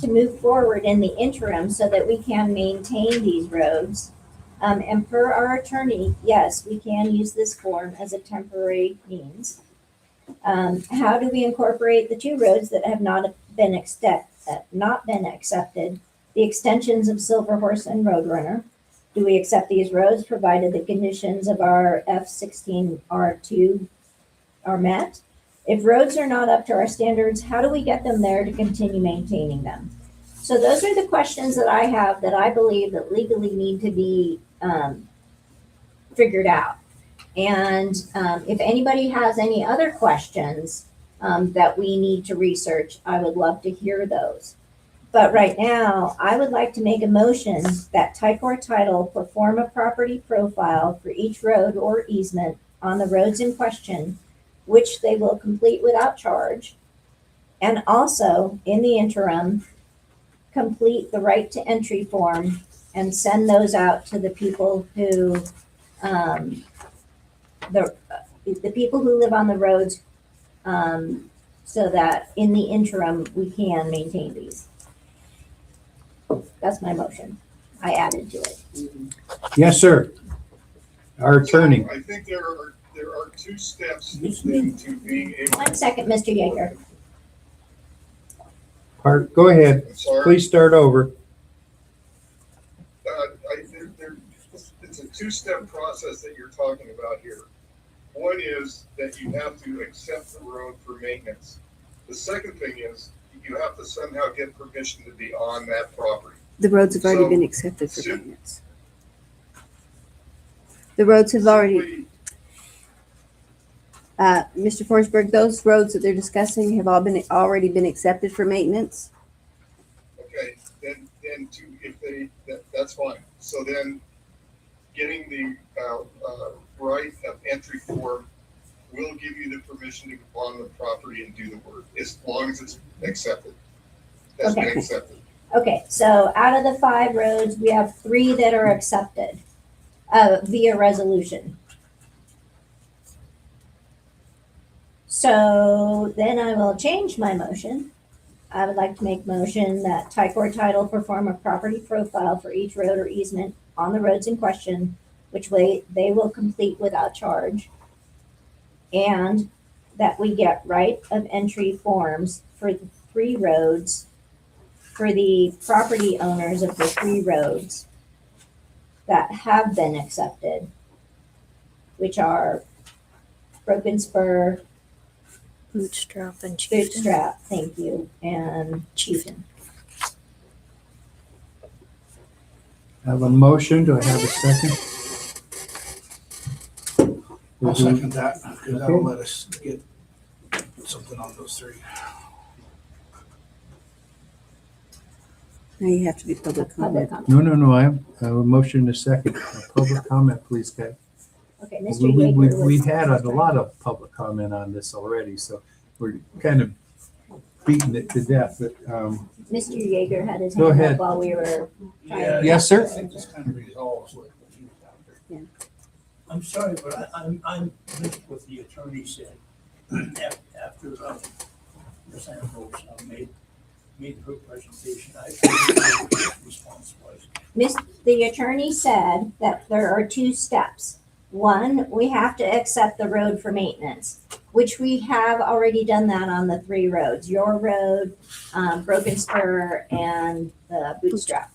to move forward in the interim so that we can maintain these roads? And per our attorney, yes, we can use this form as a temporary means. How do we incorporate the two roads that have not been accepted, the extensions of Silver Horse and Roadrunner? Do we accept these roads provided the conditions of our F16R2 are met? If roads are not up to our standards, how do we get them there to continue maintaining them? So those are the questions that I have that I believe that legally need to be figured out. And if anybody has any other questions that we need to research, I would love to hear those. But right now, I would like to make a motion that Ticor Title perform a property profile for each road or easement on the roads in question, which they will complete without charge. And also, in the interim, complete the right to entry form and send those out to the people who, the people who live on the roads, so that in the interim, we can maintain these. That's my motion. I added to it. Yes, sir. Our attorney. I think there are two steps into being able. 1 second, Mr. Yeager. Go ahead. I'm sorry. Please start over. It's a two-step process that you're talking about here. One is that you have to accept the road for maintenance. The second thing is you have to somehow get permission to be on that property. The roads have already So, been accepted for should- maintenance. The roads have already, Mr. Forsberg, those roads that they're discussing have already been accepted for maintenance. Okay, that's fine. So then getting the right of entry form will give you the permission to go on the property and do the work, as long as it's accepted. Has been Okay. accepted. Okay, so out of the 5 roads, we have 3 that are accepted via resolution. So then I will change my motion. I would like to make motion that Ticor Title perform a property profile for each road or easement on the roads in question, which way they will complete without charge. And that we get right of entry forms for the 3 roads, for the property owners of the 3 roads that have been accepted, which are Broken Spur, Bootstrap and Chieftain. Bootstrap, thank you, and Chieftain. I have a motion. Do I have a second? I'll second that, because that'll let us get something on those 3. Now you have to do public Public comment. comment. No. I have a motion and a second. Public comment, please, Kat. Okay, Mr. We- Yeager was. We've had a lot of public comment on this already, so we're kind of beating it to death. But, Mr. Yeager had his Go hand ahead. up while we were trying. Yes, sir. I think this kind of resolves what you was out there. I'm sorry, but I'm with the attorney said, after, Ms. Ambrose made her presentation, I think the response was. The attorney said that there are 2 steps. One, we have to accept the road for maintenance, which we have already done that on the 3 roads, your road, Broken Spur, and the Bootstrap.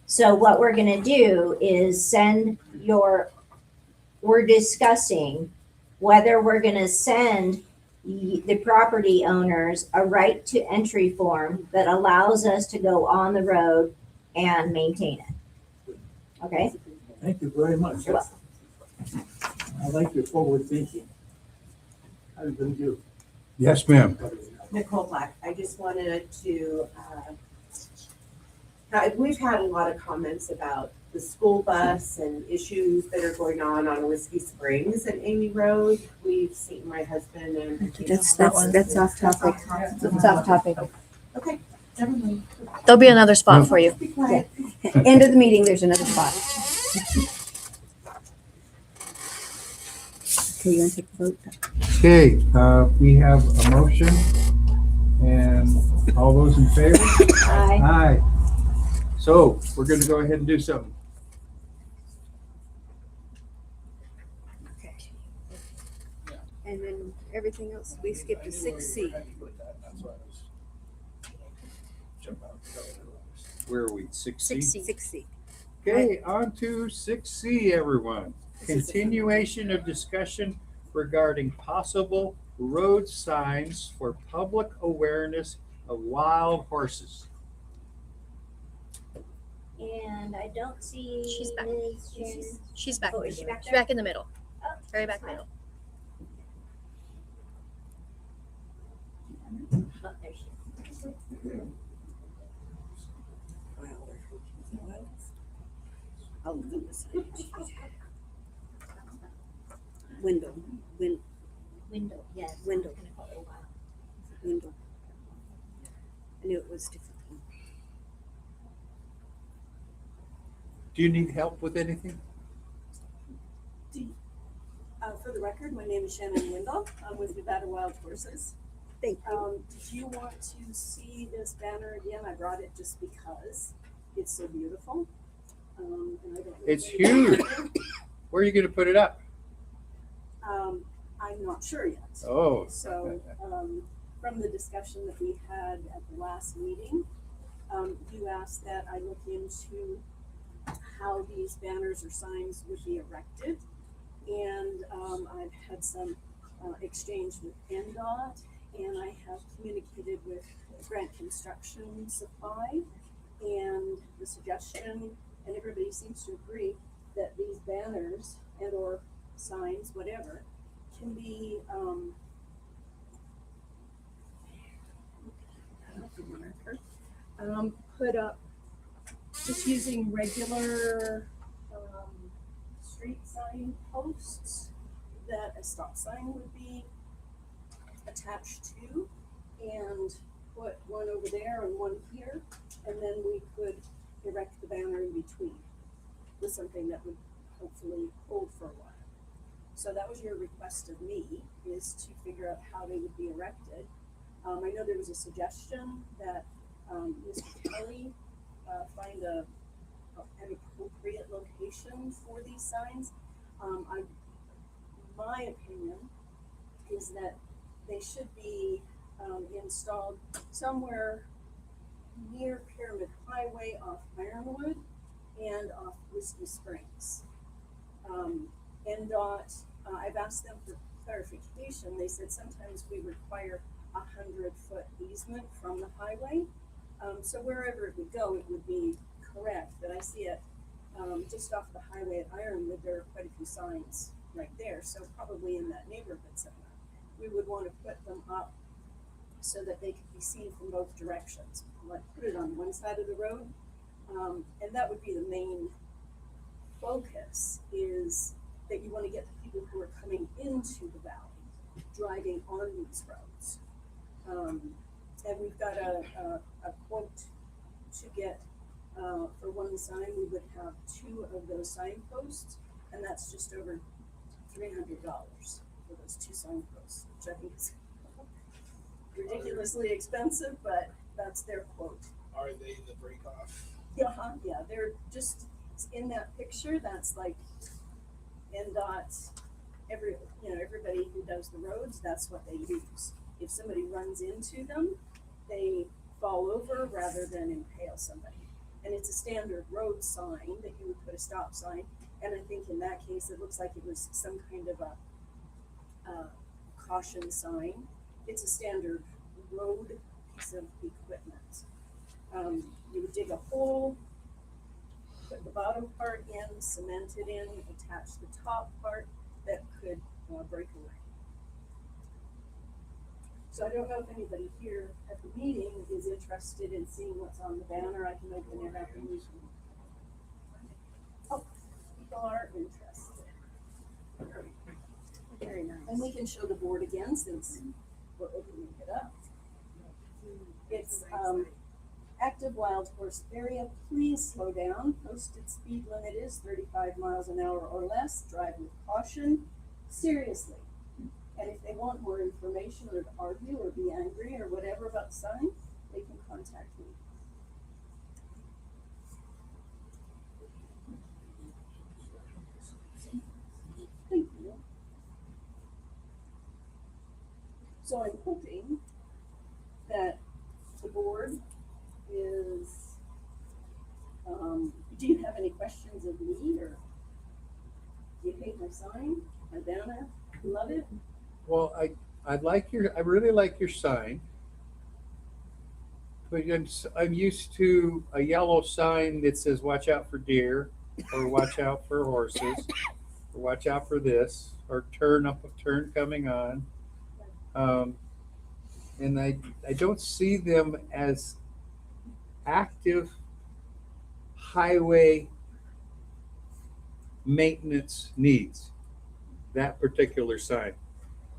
So what we're gonna do is we're discussing whether we're gonna send the property owners a right to entry form that allows us to go on the road and maintain it. Okay? Thank you very much. You're welcome. I like your forward thinking. I really do. Yes, ma'am. Nicole Black, I just wanted to, we've had a lot of comments about the school bus and issues that are going on Whiskey Springs and Amy Road. We've seen my husband and. That's off topic. It's off topic. Okay, never mind. There'll be another spot for you. Be quiet. End of the meeting, there's another spot. Okay, you want to take a vote? Okay, we have a motion, and all those in favor? Aye. Aye. So, we're gonna go ahead and do something. And then everything else, we skipped to 6C. That's why I was jumping out. Where are we, 6C? 6C. Okay, on to 6C, everyone. Continuation of discussion regarding possible road signs for public awareness of wild horses. And I don't see She's back. Ms. Shannon. She's back. Oh, is she back She's there? back in the middle. Oh, Very back middle. Oh, there she is. I'll do this. Window, Window, yes. Window. I'm gonna call it a while. window. I knew it was difficult. Do you need help with anything? For the record, my name is Shannon Windle. I'm with Nevada Wild Horses. Thank you. Did you want to see this banner again? I brought it just because it's so beautiful. And I don't know It's if anybody- huge. Where are you gonna put it up? I'm not sure yet. Oh. So, from the discussion that we had at the last meeting, you asked that I look into how these banners or signs would be erected. And, I've had some, exchange with NDOT, and I have communicated with Grant Construction Supply. And the suggestion, and everybody seems to agree, that these banners and or signs, whatever, can be, put up just using regular, street sign posts that a stop sign would be attached to, and put one over there and one here, and then we could erect the banner in between with something that would hopefully hold for a while. So that was your request of me, is to figure out how they would be erected. I know there was a suggestion that, Mr. Kelly, find an appropriate location for these signs. My opinion is that they should be, installed somewhere near Pyramid Highway off Ironwood and off Whiskey Springs. NDOT, I've asked them for clarification. They said sometimes we require 100-foot easement from the highway. So wherever it would go, it would be correct, but I see it, just off the highway at Ironwood, there are quite a few signs right there, so probably in that neighborhood somewhere. We would want to put them up so that they could be seen from both directions. Like put it on one side of the road, and that would be the main focus, is that you want to get the people who are coming into the valley, driving on these roads. And we've got a quote to get, for one sign, we would have 2 of those signposts, and that's just over $300 for those 2 signposts, which I think is ridiculously expensive, but that's their quote. Are they the break off? Yeah, they're just in that picture. That's like NDOT, everybody who does the roads, that's what they use. If somebody runs into them, they fall over rather than impale somebody. And it's a standard road sign that you would put a stop sign. And I think in that case, it looks like it was some kind of a caution sign. It's a standard road piece of equipment. You would dig a hole, put the bottom part in, cement it in, attach the top part that could break away. So I don't know if anybody here at the meeting is interested in seeing what's on the banner. I can open it up and you can. Oh, people are interested. Very nice. And we can show the board again since we're opening it up. It's, active wild horse area, please slow down. Posted speed limit is 35 miles an hour or less. Drive with caution. Seriously. And if they want more information or to argue or be angry or whatever about the sign, they can contact me. Thank you. So I'm hoping that the board is, do you have any questions of me, or do you hate my sign, my banner? Love it? Well, I really like your sign. But I'm used to a yellow sign that says watch out for deer, or watch out for horses, or watch out for this, or turn coming on. And I don't see them as active highway maintenance needs. that particular sign.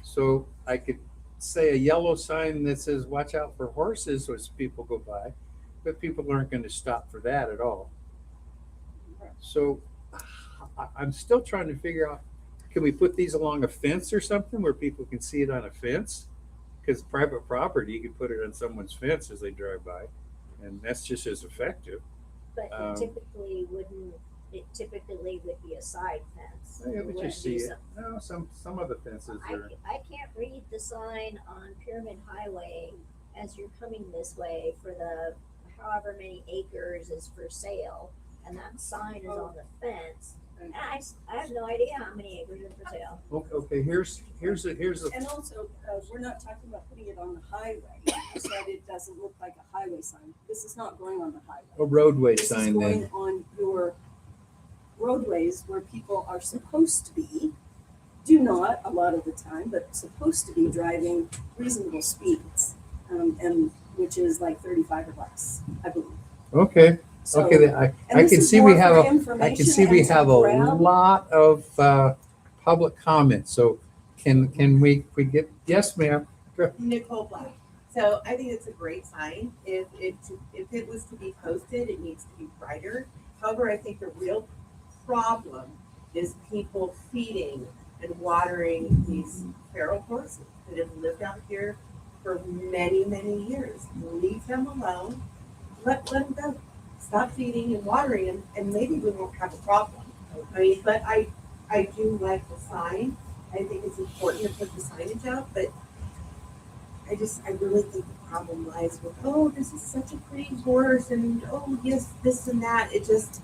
So I could say a yellow sign that says, watch out for horses as people go by, but people aren't going to stop for that at all. So I'm still trying to figure out, can we put these along a fence or something where people can see it on a fence? Because private property, you can put it on someone's fence as they drive by, and that's just as effective. But it typically wouldn't, it typically would be a side fence. Yeah, It but you wouldn't see be it. No, some of the fences are. I can't read the sign on Pyramid Highway as you're coming this way for the however many acres is for sale, and that sign is on the fence. And I have no idea how many acres are for sale. Okay, here's a. And also, we're not talking about putting it on the highway, so that it doesn't look like a highway sign. This is not going on the highway. A roadway This is sign going then. on your roadways where people are supposed to be, do not a lot of the time, but supposed to be driving reasonable speeds, and which is like 35 or less, I believe. Okay. So- Okay, I and this can is see more we have for I can information see we and to have a grab- lot of public comment. So can we get, yes, ma'am? Nicole Black. So I think it's a great sign. If it was to be posted, it needs to be brighter. However, I think the real problem is people feeding and watering these feral horses that have lived out here for many, many years. Leave them alone. Let them go. Stop feeding and watering them, and maybe we won't have a problem. I mean, but I do like the sign. I think it's important to put the signage out, but I really think the problem lies with, oh, this is such a pretty horse, and oh, yes, this and that. It just,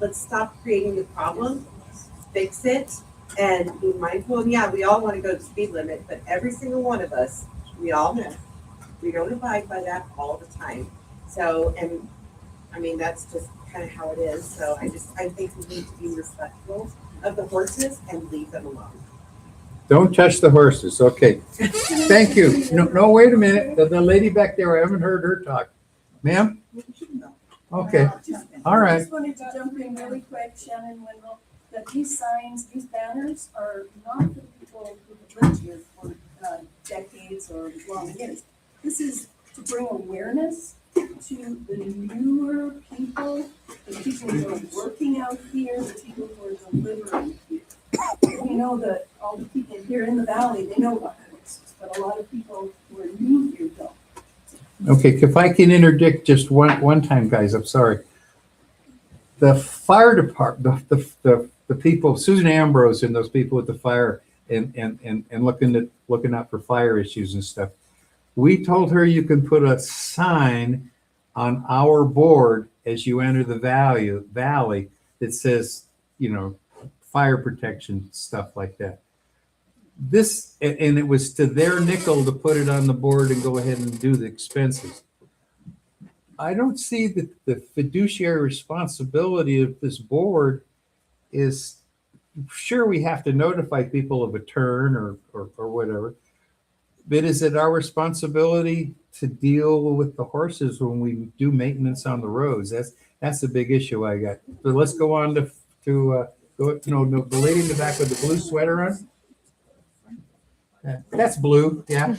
let's stop creating the problem, fix it, and be mindful. And yeah, we all want to go to the speed limit, but every single one of us, we all know, we don't abide by that all the time. So, and I mean, that's just kind of how it is. So I think we need to be respectful of the horses and leave them alone. Don't touch the horses. Okay. Thank you. No, wait a minute. The lady back there, I haven't heard her talk. Ma'am? Okay. All I right. just wanted to jump in really quick, Shannon Wendell, that these signs, these banners are not for the people who have lived here for decades or long years. This is to bring awareness to the newer people, the people who are working out here, the people who are delivering here. We know that all the people here in the valley, they know about horses, but a lot of people who are new here don't. Okay, if I can interdict just one time, guys, I'm sorry. The fire department, the people, Susan Ambrose and those people at the fire and looking out for fire issues and stuff. We told her you can put a sign on our board as you enter the valley that says, fire protection, stuff like that. And it was to their nickel to put it on the board and go ahead and do the expenses. I don't see that the fiduciary responsibility of this board is, sure, we have to notify people of a turn or whatever, but is it our responsibility to deal with the horses when we do maintenance on the roads? That's the big issue I got. So let's go on to the lady in the back with the blue sweater on. That's blue, yeah.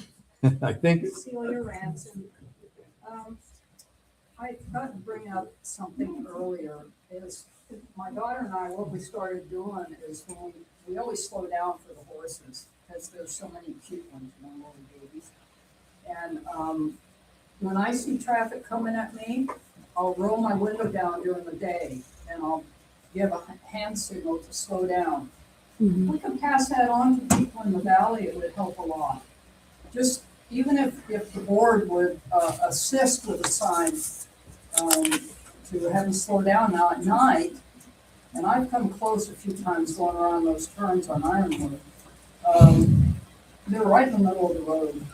I think. Celia Ransom. I forgot to bring up something earlier, is my daughter and I, what we started doing is when we always slow down for the horses, because there's so many cute ones, little babies. And when I see traffic coming at me, I'll roll my window down during the day, and I'll give a hand signal to slow down. If we could pass that on to people in the valley, it would help a lot. Just even if the board would assist with a sign to have them slow down now at night, and I've come close a few times going around those turns on Ironwood. They're right in the middle of the road,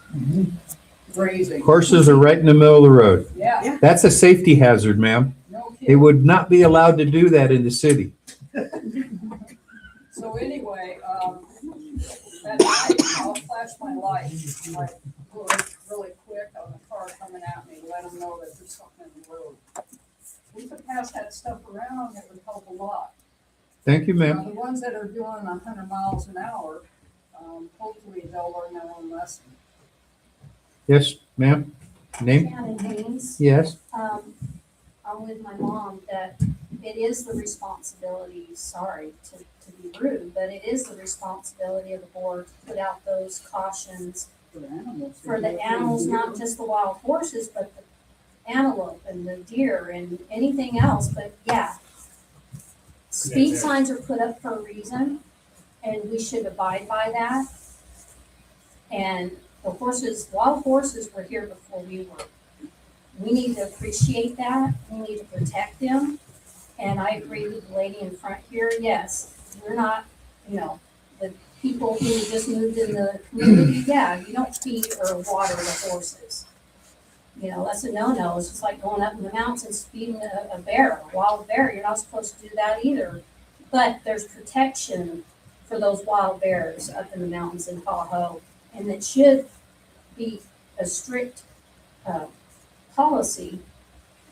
grazing. Horses are right in the middle of the road. Yeah. That's a safety hazard, ma'am. No kidding. They would not be allowed to do that in the city. So anyway, that night, I'll flash my light, like really quick on the car coming at me, let them know that there's something in the road. We could pass that stuff around, it would help a lot. Thank you, Now, ma'am. the ones that are doing 100 miles an hour, hopefully they'll learn their own lesson. Yes, ma'am. Name? Shannon Haynes. Yes. I'm with my mom that it is the responsibility, sorry to be rude, but it is the responsibility of the board to put out those cautions For the animals. for the animals, not just the wild horses, but the antelope and the deer and anything else, but yeah. Speed signs are put up for a reason, and we should abide by that. And the horses, wild horses were here before we were. We need to appreciate that, we need to protect them, and I agree with the lady in front here, yes, we're not, the people who just moved in the community, yeah, you don't feed or water the horses. That's a no-no, it's just like going up in the mountains and feeding a bear, a wild bear, you're not supposed to do that either. But there's protection for those wild bears up in the mountains in Tahoe, and it should be a strict, policy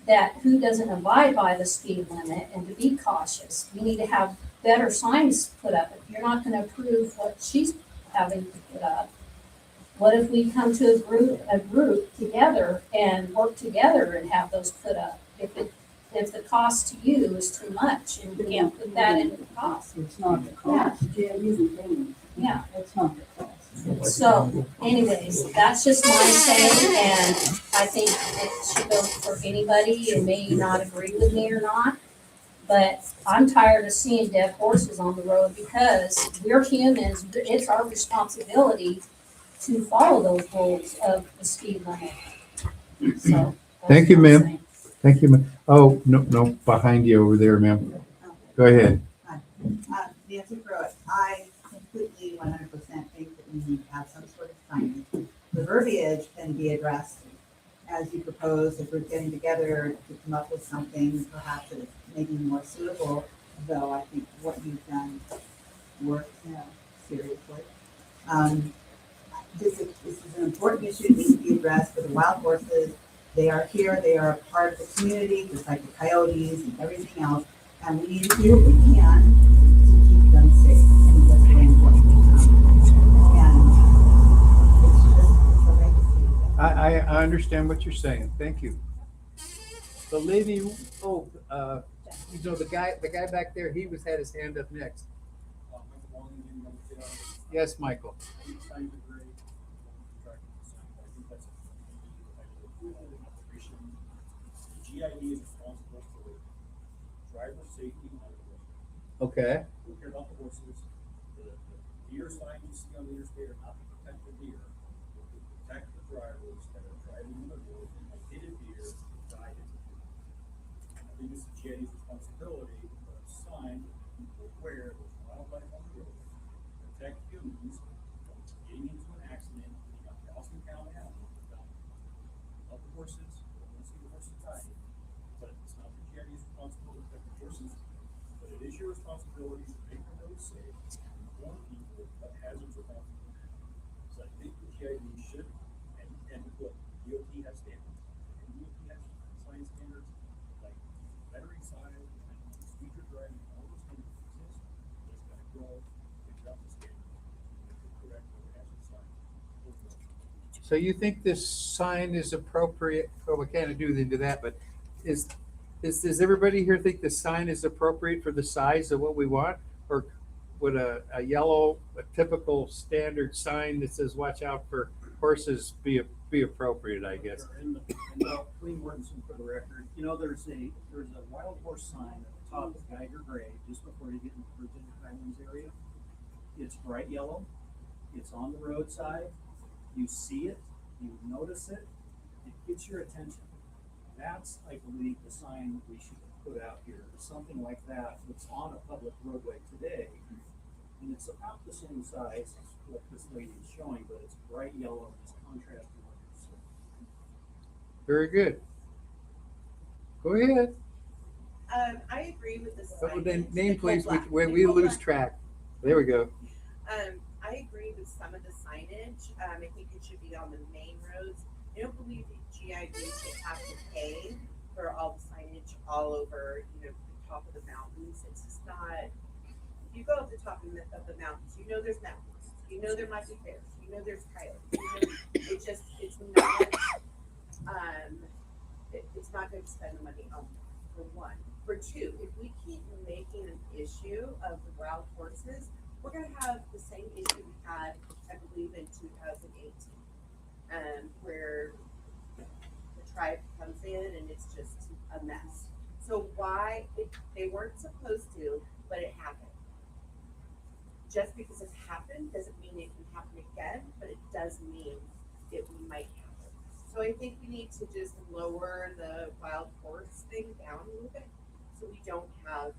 that who doesn't abide by the speed limit and to be cautious. We need to have better signs put up. If you're not gonna approve what she's having to put up, what if we come to a group together and work together and have those put up? If the cost to you is too much and you can't put that into the cost. It's not the cost, yeah, using things. Yeah. It's not the cost. So anyways, that's just my saying, and I think it should go for anybody. You may not agree with me or not, but I'm tired of seeing dead horses on the road because we're humans. It's our responsibility to follow those rules of the speed limit. So. Thank you, that's what I'm ma'am. saying. Thank you, ma'am. Oh, no, behind you over there, ma'am. Go ahead. Nancy Pruitt, I completely 100% think that we need to have some sort of signage. The verbiage can be addressed as you propose, if we're getting together to come up with something perhaps that is maybe more suitable, though I think what you've done works now, seriously. This is an important issue that needs to be addressed for the wild horses. They are here, they are a part of the community, just like the coyotes and everything else, and we need to do what we can to keep them safe, and that's very important. And it's just so great to see that. I understand what you're saying. Thank you. The lady, the guy back there, he had his hand up next. Yes, Michael. GID is responsible for driver safety on the road. Okay. We care about the horses. The deer signs you see on the interstate are not to protect the deer. They're to protect the drivers that are driving on the road and have hit a deer and died in the deer. I think it's the GID's responsibility to put a sign that people aware there's wildlife on the road. Protect humans from getting into an accident, getting up Galveston County Avenue. Love the horses. I want to see the horses die. But it's not the GID's responsibility to protect the horses, but it is your responsibility to make the road safe and warn people about hazards around the road. So I think the GID should, and look, DOT has standards. And DOT has science standards, like battery size, and speed you're driving, all those things exist. It's gotta go, figure out the standards, and make the correct road hazard signs. So you think this sign is appropriate? Well, we can't do into that, but does everybody here think the sign is appropriate for the size of what we want? Or would a yellow, a typical standard sign that says "Watch out for horses" be appropriate? I guess. And Clean Mortensen for the record, there's a wild horse sign at the top of Geiger Grade just before you get into the Virginia Highlands area. It's bright yellow. It's on the roadside. You see it. You notice it. It gets your attention. That's, I believe, the sign that we should put out here. Something like that that's on a public roadway today. And it's about the same size as what this lady is showing, but it's bright yellow and it's contrasting. Very good. Go ahead. I agree with the Oh, signage. then name please. Nicole We Black. lose track. There we go. I agree with some of the signage. I think it should be on the main roads. I don't believe the GID should have to pay for all the signage all over, the top of the mountains. It's just not you go up the top of the mountains, you know there's mountains, you know there might be bears, you know there's coyotes, you know, it's not, it's not going to spend the money on, for one. For two, if we keep making an issue of the wild horses, we're gonna have the same issue we had, I believe, in 2018. Where the tribe comes in and it's just a mess. So why, they weren't supposed to, but it happened. Just because it's happened doesn't mean it can happen again, but it does mean it might happen. So I think we need to just lower the wild horse thing down a little bit, so we don't have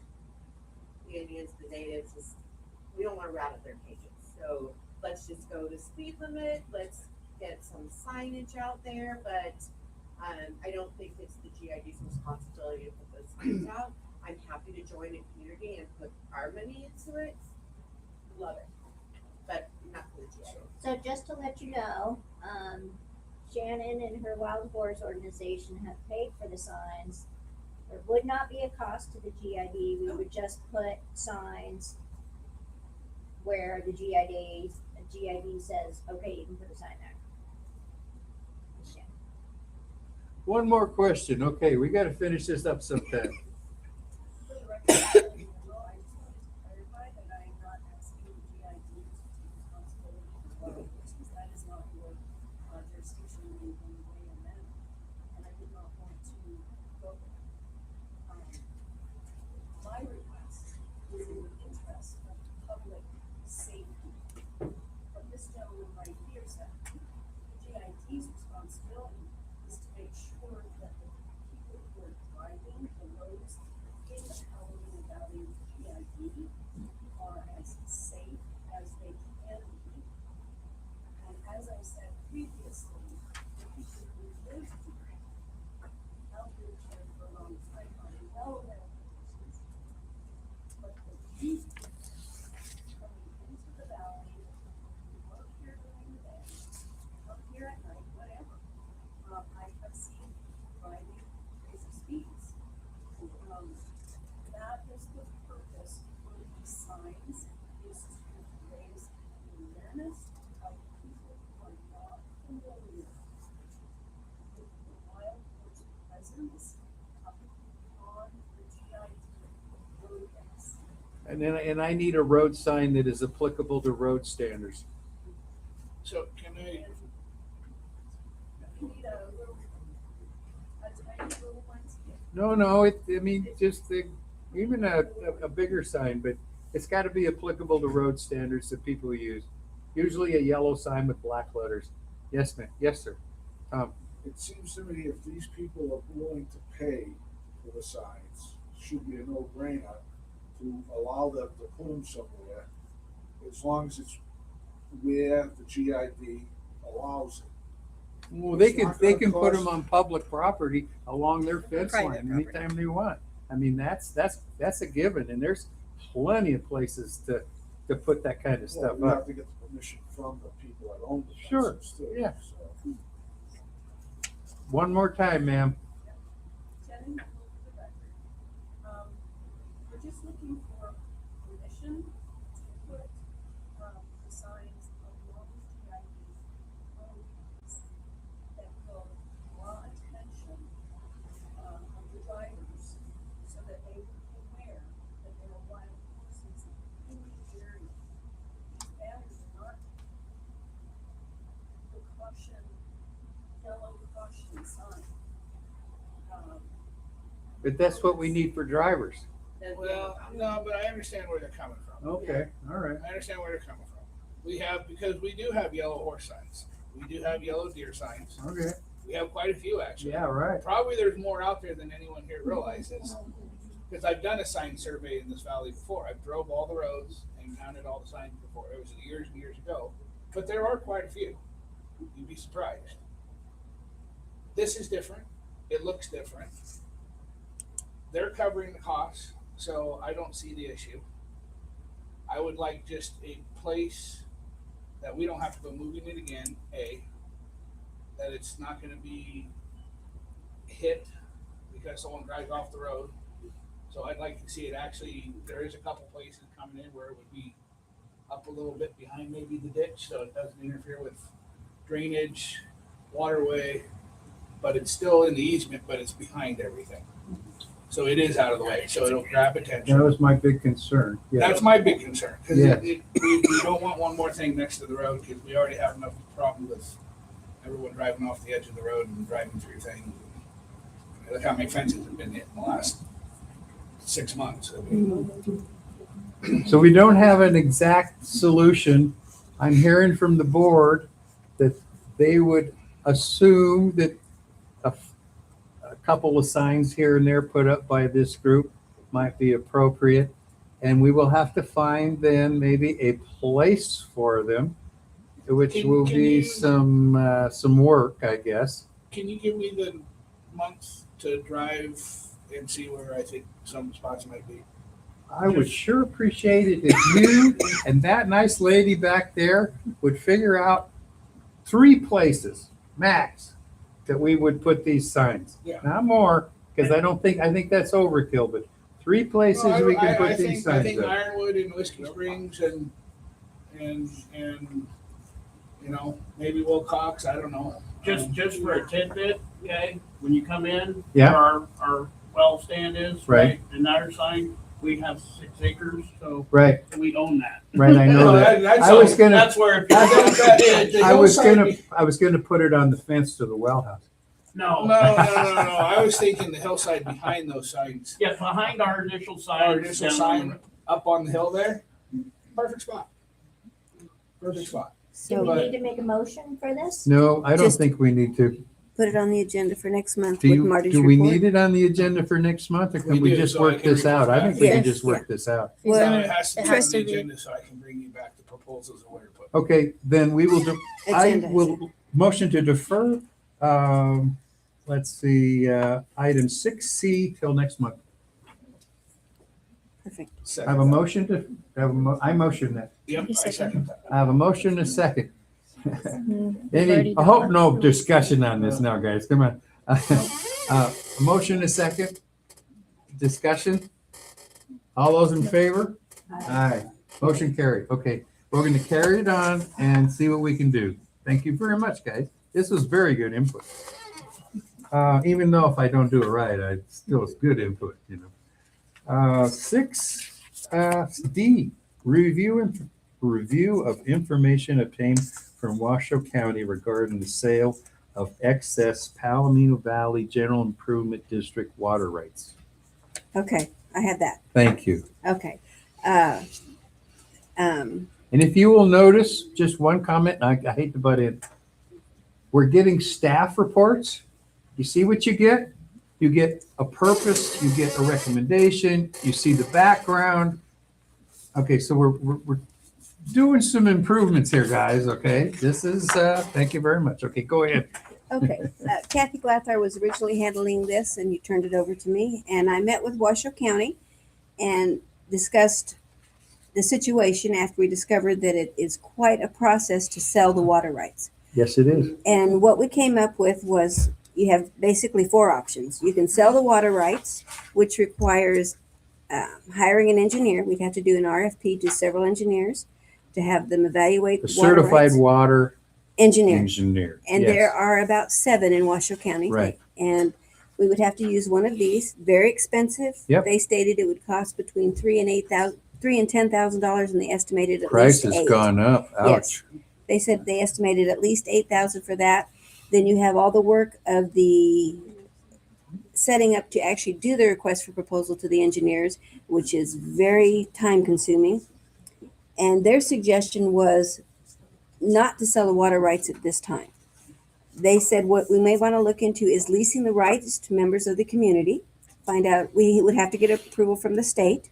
the Indians, the natives, just, we don't want to rattle their cages. So let's just go to speed limit, let's get some signage out there, but I don't think it's the GID's responsibility to put those signs out. I'm happy to join a community and put our money into it. Love it, but not for the GID. So just to let you know, Shannon and her Wild Horse organization have paid for the signs. There would not be a cost to the GID. We would just put signs where the GID says, okay, you can put a sign there. One more question. Okay, we got to finish this up sometime. For the record, I just wanted to clarify that I am not asking the GID to take responsibility for wild horses. That is not your jurisdiction in any way or manner, and I did not want to go there. My request is in the interest of public safety. What this gentleman right here said, the GID's responsibility is to make sure that the people who are driving the roads in the Palomino Valley GID are as safe as they can be. And as I said previously, the people who live here, I've lived here for a long time, I know that horses, but the people coming into the valley, who work here during the day, come here at night, whatever, I have seen driving crazy speeds. That is the purpose for these signs, is to raise awareness of people who are not familiar with the wild horse presence on the GID roadways. And I need a road sign that is applicable to road standards. So can I, You need a little, a tiny little one to get. No, I mean, just even a bigger sign, but it's got to be applicable to road standards that people use. Usually a yellow sign with black letters. Yes, ma'am. Yes, sir. it seems to me if these people are willing to pay for the signs, it should be a no-brainer to allow them to put them somewhere, as long as it's where the GID allows it. Well, they It's can not they gonna can put them cost- on public property along their fence Private line property. anytime they want. I mean, that's a given, and there's plenty of places to put that kind of Well, stuff we have up. to get the permission from the people that own the Sure, fences too. yeah. So. One more time, ma'am. Shannon, for the record, we're just looking for permission to put, the signs along GID's roadways that will draw attention, of the drivers, so that they will be aware that there are wild horses in the area. These banners are not the caution, yellow caution sign. But that's what we need for drivers. Well, no, but I understand where they're coming from. Okay, all right. I understand where they're coming from. Because we do have yellow horse signs. We do have yellow deer signs. Okay. We have quite a few actually. Yeah, right. Probably there's more out there than anyone here realizes. Because I've done a sign survey in this valley before. I've drove all the roads and counted all the signs before. It was years and years ago. But there are quite a few. You'd be surprised. This is different. It looks different. They're covering the costs, so I don't see the issue. I would like just a place that we don't have to go moving it again, that it's not gonna be hit because someone drives off the road. So I'd like to see it actually, there is a couple places coming in where it would be up a little bit behind maybe the ditch, so it doesn't interfere with drainage, waterway, but it's still in the easement, but it's behind everything. So it is out of the way, so it'll grab attention. That was my big concern. Yeah. That's my big concern, because Yes. we don't want one more thing next to the road, because we already have enough problem with everyone driving off the edge of the road and driving through things. Look how many fences have been hit in the last 6 months. I mean, So we don't have an exact solution. I'm hearing from the board that they would assume that a couple of signs here and there put up by this group might be appropriate. And we will have to find then maybe a place for them, which Can- will can be you- some work, I guess. Can you give me the month to drive and see where I think some spots might be? I would sure appreciate it if you and that nice lady back there would figure out 3 places, max, that we would put these signs. Yeah. Not more, because I think that's overkill, but 3 places No, we can I put these I signs think up. Ironwood and Whiskey Springs and you know, maybe Wilcox, I don't know. Just for a tidbit, okay, when you come in, Yeah. where our well stand is, Right. right, and our sign, we have 6 acres, so Right, we own that. right, I know No, that. that's I was all- gonna, That's where if you The I was hillside gonna, be- I was gonna put it on the fence to the well house. No. No, I was thinking the hillside behind those signs. Yeah, behind our initial sign. Our initial sign up on the hill there, perfect spot. Perfect spot. Do we But- need to make a motion for this? No, I don't Just- think we need to. Put it on the agenda for next month Do with you, Marty's do we report. need it on the agenda for next month, or can We we do, just so I work can this out? I think we can Yes, just work this out. Well, So it has to it be on has the to be. agenda so I can bring you back the proposals of where to put. Okay, then we will, I Agenda. will motion to defer, let's see, item 6C till next month. Perfect. I have a motion to, I motion that. Yep, You I second that. I have a motion and a second. We've Any, already I done hope that. no discussion on this now, guys, come on. A motion and a second, discussion? All those in favor? Aye. Motion carried, okay, we're gonna carry it on and see what we can do. Thank you very much, guys, this was very good input. Even though if I don't do it right, I still, it's good input, you know. 6D, review of information obtained from Washoe County regarding the sale of excess Palomino Valley General Improvement District water rights. Okay, I have that. Thank you. Okay. And if you will notice, just one comment, and I hate to butt in. We're getting staff reports. You see what you get? You get a purpose, you get a recommendation, you see the background. Okay, so we're doing some improvements here, guys, okay? This is, thank you very much. Okay, go ahead. Okay, Kathy Glathar was originally handling this and you turned it over to me. And I met with Washoe County and discussed the situation after we discovered that it is quite a process to sell the water rights. Yes, it is. And what we came up with was you have basically 4 options. You can sell the water rights, which requires hiring an engineer. We'd have to do an RFP to several engineers to have them evaluate The the water certified rights. water Engineer. engineer. And Yes. there are about 7 in Washoe County. Right. And we would have to use one of these. Very expensive. Yep. They stated it would cost between $3,000 and $10,000, and they estimated at Price least has $8,000. gone up. Yes. Ouch. They said they estimated at least $8,000 for that. Then you have all the work of the setting up to actually do the request for proposal to the engineers, which is very time consuming. And their suggestion was not to sell the water rights at this time. They said what we may want to look into is leasing the rights to members of the community. Find out, we would have to get approval from the state.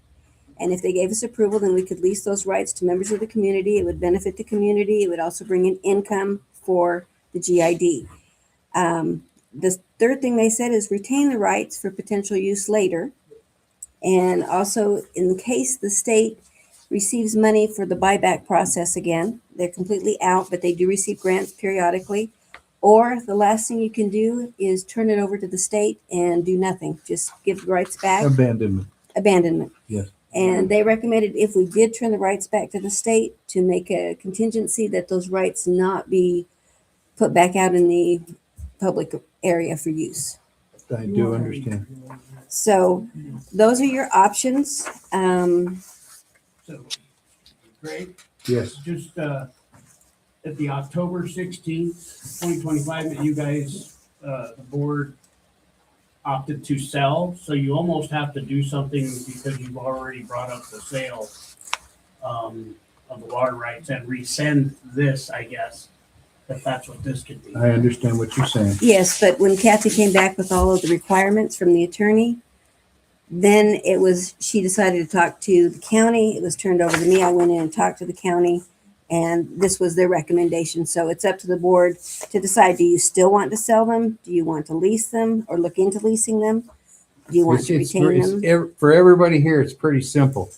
And if they gave us approval, then we could lease those rights to members of the community. It would benefit the community. It would also bring in income for the GID. The third thing they said is retain the rights for potential use later. And also, in case the state receives money for the buyback process again, they're completely out, but they do receive grants periodically. Or the last thing you can do is turn it over to the state and do nothing. Just give the rights back. Abandonment. abandonment. Yes. And they recommended if we did turn the rights back to the state, to make a contingency that those rights not be put back out in the public area for use. I do understand. So those are your options. So, Greg, Yes. just, at the October 16th, 2025, that you guys, the board opted to sell, so you almost have to do something because you've already brought up the sale of the water rights and rescind this, I guess, if that's what this could be. I understand what you're saying. Yes, but when Kathy came back with all of the requirements from the attorney, then she decided to talk to the county. It was turned over to me. I went in and talked to the county, and this was their recommendation. So it's up to the board to decide, do you still want to sell them? Do you want to lease them or look into leasing them? Do you want to retain them? For everybody here, it's pretty simple.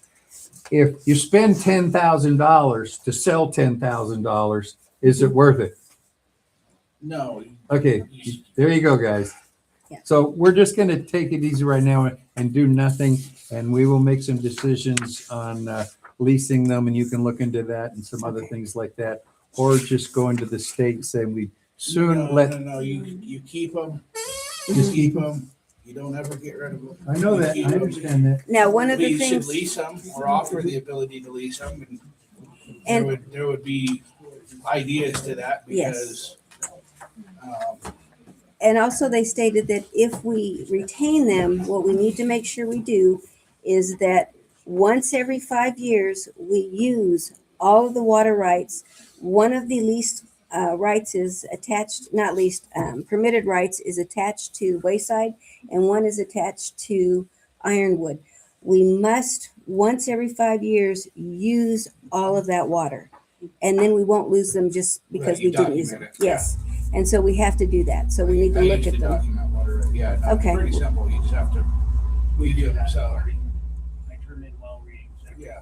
If you spend $10,000 to sell $10,000, is it worth it? No. Okay, there you go, guys. Yeah. So we're just going to take it easy right now and do nothing, and we will make some decisions on leasing them, and you can look into that and some other things like that, or just go into the state and say we soon let. No, you keep them. Just keep them. You don't ever get rid of them. I know that. You I keep 'em. understand that. Now, one of the We should things, lease them or offer the ability to lease them, and there would be ideas to that because. and also they stated that if we retain them, what we need to make sure we do is that once every 5 years, we use all of the water rights. One of the leased rights is attached, not leased, permitted rights is attached to Wayside, and one is attached to Ironwood. We must, once every 5 years, use all of that water. And then we won't lose them just because you we didn't use them. document it, yeah. Yes. And so we have to do that. So we need to I look used at to them. document water right- Yeah, no, Okay. pretty simple. You just have to, we do them, so, I turned in well readings. yeah.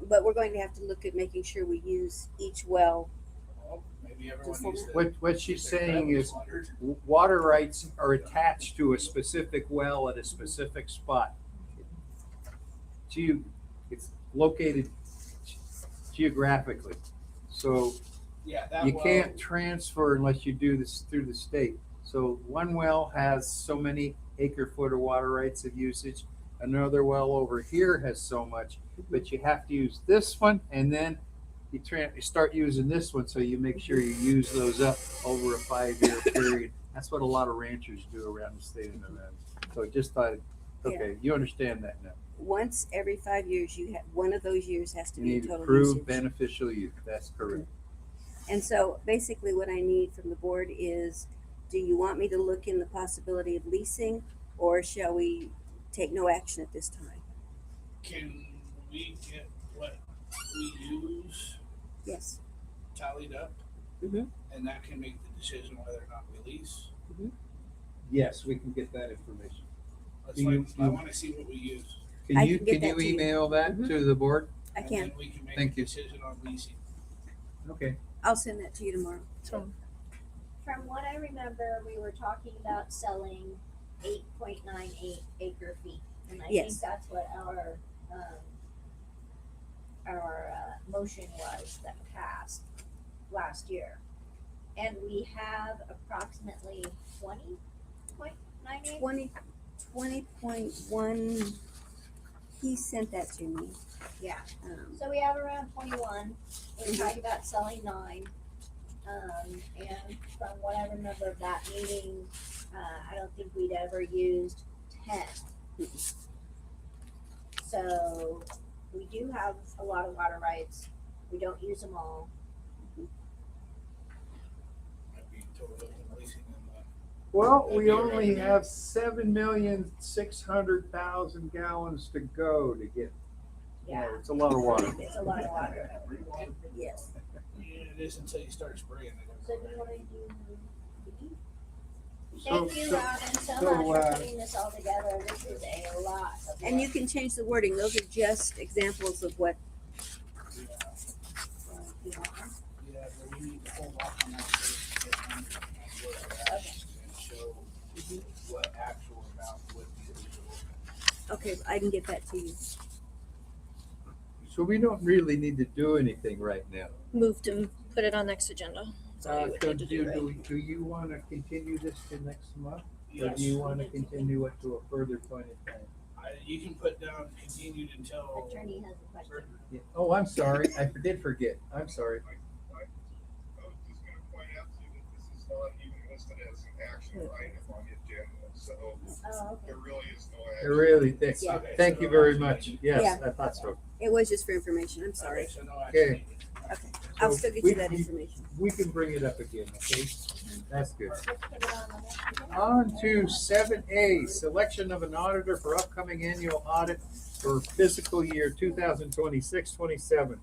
But we're going to have to look at making sure we use each well. Well, maybe everyone Just needs to. What she's saying is water rights are attached to a specific well at a specific spot. It's located geographically. So Yeah, that you well- can't transfer unless you do this through the state. So one well has so many acre foot of water rights of usage. Another well over here has so much, but you have to use this one and then you start using this one. So you make sure you use those up over a 5-year period. That's what a lot of ranchers do around the state of Nevada. So just thought, okay, you understand that now. Once every 5 years, you have, one of those years has to You be need total approved usage. beneficial use. That's correct. And so basically what I need from the board is, do you want me to look in the possibility of leasing, or shall we take no action at this time? Can we get what we use Yes. tallied up? Mhm. And that can make the decision whether or not we lease? Yes, we can get that information. Let's Do you- I wanna see what we use. Can I you, can get that to you. email that to the board? I And can. then we can make a Thank you. decision on leasing. Okay. I'll send that to you tomorrow. From what I remember, we were talking about selling 8.98 acre feet. And I think Yes. that's what our motion was that passed last year. And we have approximately 20.98. 20.1, he sent that to me. Yeah, so we have around 21. We talked about selling 9. And from what I remember of that meeting, I don't think we'd ever used 10. So we do have a lot of water rights. We don't use them all. I'd be totally open to leasing them. Well, we only have 7,600,000 gallons to go to get. Yeah. It's a lot of water. It's a lot of water. Yes. Yeah, it is until you start spraying it. So do you want to do? So- Thank you, so- Robin, so so, much for uh, putting this all together. This is a lot of And you work. can change the wording. Those are just examples of what, Yeah, but we need to hold off on that first, get them on where they're at, and show what actual amount would be legal. Okay, I can get that to you. So we don't really need to do anything right now. Move to put it on next agenda. That's all you would So need to do, right? do you want to continue this to next month? Or Yes. do you want to continue it to a further point in time? You can put down continued until. Attorney has a question. Yeah. Oh, I'm sorry. I did forget. I'm sorry. I was just gonna point out to you that this is not even listed as an action item on the agenda, so Oh, okay. there really is no I action. really, thank, Yeah. thank you very much. Yes, Yeah. I thought so. It was just for information. I'm sorry. Okay, so no Okay. action. I'll So still get we- you that information. We can bring it up again, okay? That's good. Let's put it on the next agenda. On to 7A, selection of an auditor for upcoming annual audit for fiscal year 2026-27.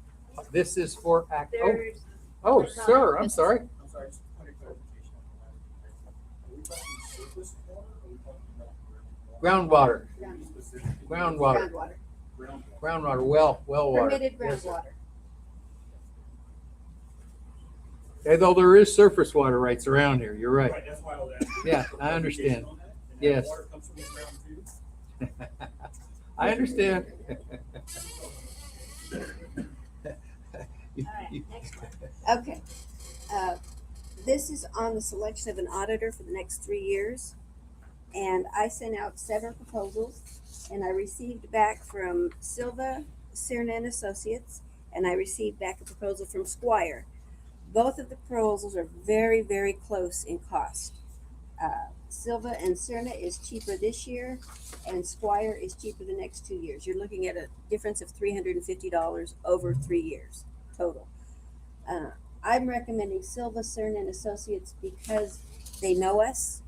This is for There's oh, sir, I'm sorry. I'm sorry, just a point of clarification on that. Are we talking surface water or are we talking about Groundwater, specifically? groundwater, Groundwater. groundwater, well water. Permitted Yes. groundwater. Although there is surface water rights around here, you're right. Right, that's why I was asking. Yeah, for I understand. clarification on that, and that Yes. Water comes from the ground too? I understand. All right, next one. Okay. This is on the selection of an auditor for the next 3 years. And I sent out 7 proposals and I received back from Silva, Cerna and Associates, and I received back a proposal from Squire. Both of the proposals are very, very close in cost. Silva and Cerna is cheaper this year and Squire is cheaper the next 2 years. You're looking at a difference of $350 over 3 years total. I'm recommending Silva, Cerna and Associates because they know us.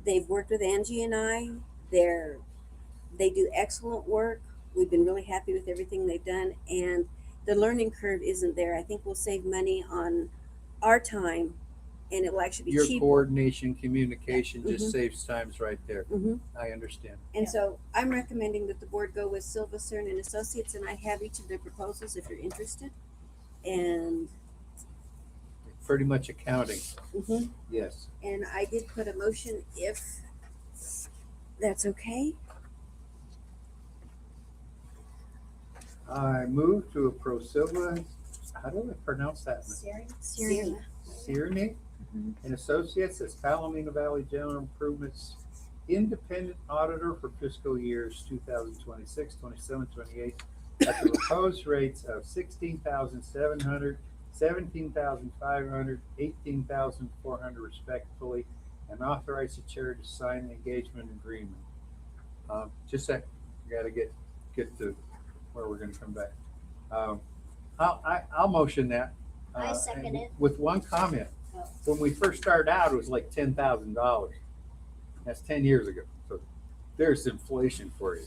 They've worked with Angie and I. They do excellent work. We've been really happy with everything they've done, and the learning curve isn't there. I think we'll save money on our time, and it will actually be Your cheaper. coordination, communication Mhm. just saves times right there. Mhm. I understand. And so I'm recommending that the board go with Silva, Cerna and Associates, and I have each of their proposals if you're interested. And Pretty much accounting, mhm. yes. And I did put a motion if that's okay. I move to a Silva, how do I pronounce that? Siri? Sierne and Associates as Palomino Valley General Improvements Independent Auditor for fiscal years 2026, 27, 28 at the proposed rates of $16,700, $17,500, $18,400 respectively, and authorize the chair to sign the engagement agreement. Just a second, we gotta get to where we're gonna come back. I'll motion that. I second and it. With one comment. Oh. When we first started out, it was like $10,000. That's 10 years ago. So there's inflation for you.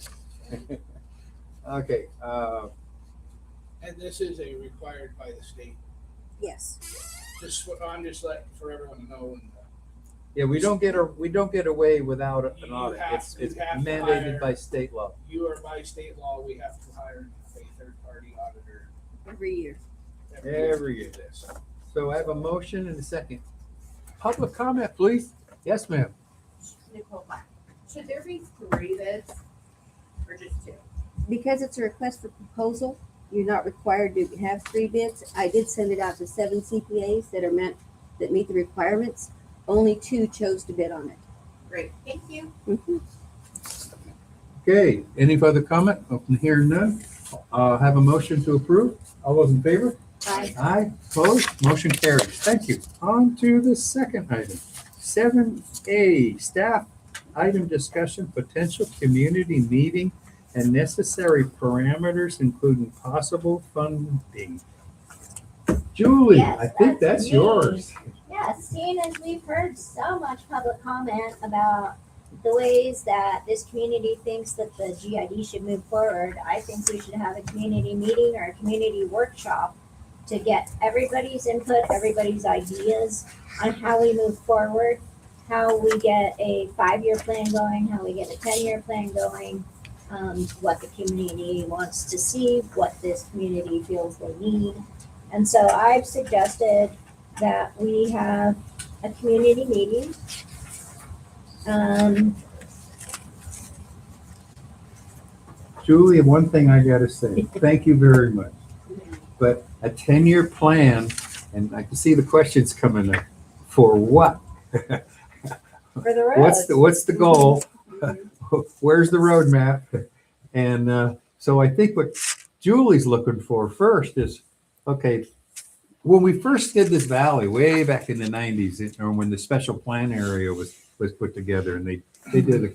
Okay. And this is a required by the state. Yes. I'm just letting for everyone to know. Yeah, we don't get away without an You audit. have- It's you have to mandated hire- by state law. You are by state law, we have to hire a third party auditor Every year. Every year. So I have a motion and a second. Public comment, please. Yes, ma'am. Nicole Black. Should there be 3 bids or just 2? Because it's a request for proposal, you're not required to have 3 bids. I did send it out to 7 CPAs that meet the requirements. Only 2 chose to bid on it. Great, thank you. Mhm. Okay, any further comment? Open hearing none. Have a motion to approve. All those in favor? Aye. Aye, opposed, motion carries. Thank you. On to the second item. 7A, staff item discussion, potential community meeting and necessary parameters, including possible funding. Julie, Yes, I think that's that's me. yours. Yeah, seeing as we've heard so much public comment about the ways that this community thinks that the GID should move forward, I think we should have a community meeting or a community workshop to get everybody's input, everybody's ideas on how we move forward, how we get a 5-year plan going, how we get a 10-year plan going, what the community wants to see, what this community feels they need. And so I've suggested that we have a community meeting. Julie, one thing I gotta say, thank you very much. But a 10-year plan, and I can see the questions coming up, for what? For the roads. What's the goal? Where's the roadmap? And so I think what Julie's looking for first is, okay, when we first did this valley way back in the 90s, or when the special plan area was put together, and the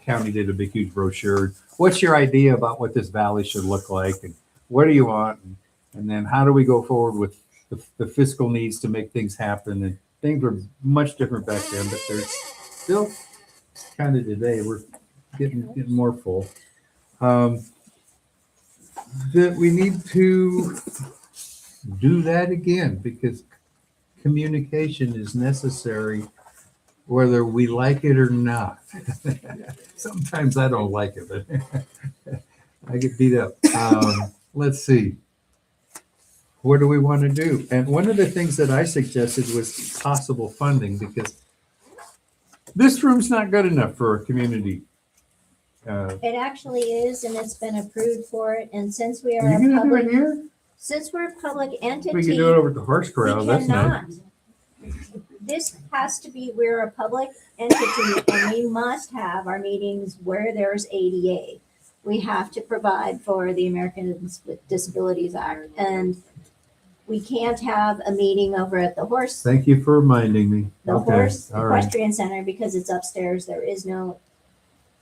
county did a big huge brochure. What's your idea about what this valley should look like, and what do you want, and then how do we go forward with the fiscal needs to make things happen? And things were much different back then, but they're still kind of today. We're getting more full. That we need to do that again, because communication is necessary whether we like it or not. Sometimes I don't like it, but I get beat up. Let's see. What do we want to do? And one of the things that I suggested was possible funding, because this room's not good enough for a community. It actually is, and it's been approved for it, and since we are Are you a gonna do public, it here? since we're a public entity. We can do it over at the horse corral. We That's cannot. nice. This has to be, we're a public entity and we must have our meetings where there's ADA. We have to provide for the Americans with Disabilities Act, and we can't have a meeting over at the horse, Thank you for reminding me. the Okay, horse all right. equestrian center, because it's upstairs. There is no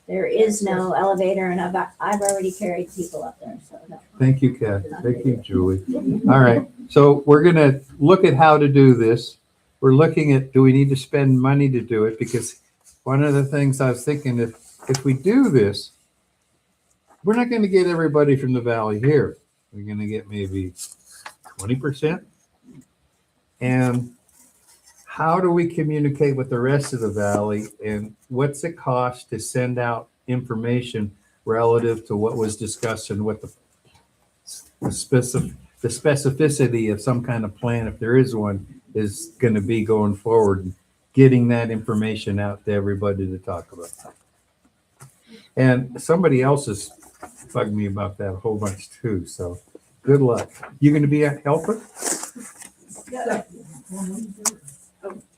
elevator, and I've already carried people up there, so no. Thank you, Kat. Thank you, Julie. All right, so we're gonna look at how to do this. We're looking at, do we need to spend money to do it? Because one of the things I was thinking, if we do this, we're not gonna get everybody from the valley here. We're gonna get maybe 20%. And how do we communicate with the rest of the valley, and what's it cost to send out information relative to what was discussed and what the specificity of some kind of plan, if there is one, is going to be going forward, and getting that information out to everybody to talk about. And somebody else has bugged me about that a whole bunch too, so good luck. You going to be a helper? Yeah.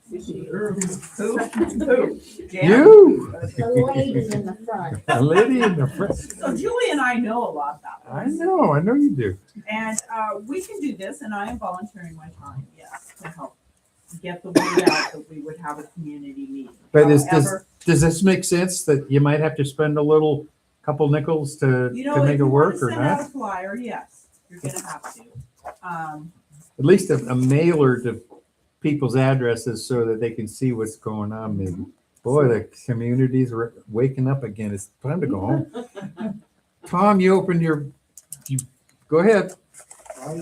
You? The lady in the front. A lady in the front. So Julie and I know a lot about this. I know you do. And we can do this, and I am volunteering my time, yes, to help get the word out that we would have a community meeting. But However, does this make sense that you might have to spend a little couple nickels to you know, make if it you want work to or send out a not? flyer, yes, you're gonna have to. At least a mailer to people's addresses so that they can see what's going on maybe. Boy, the community's waking up again. It's time to go home. Tom, you go ahead. I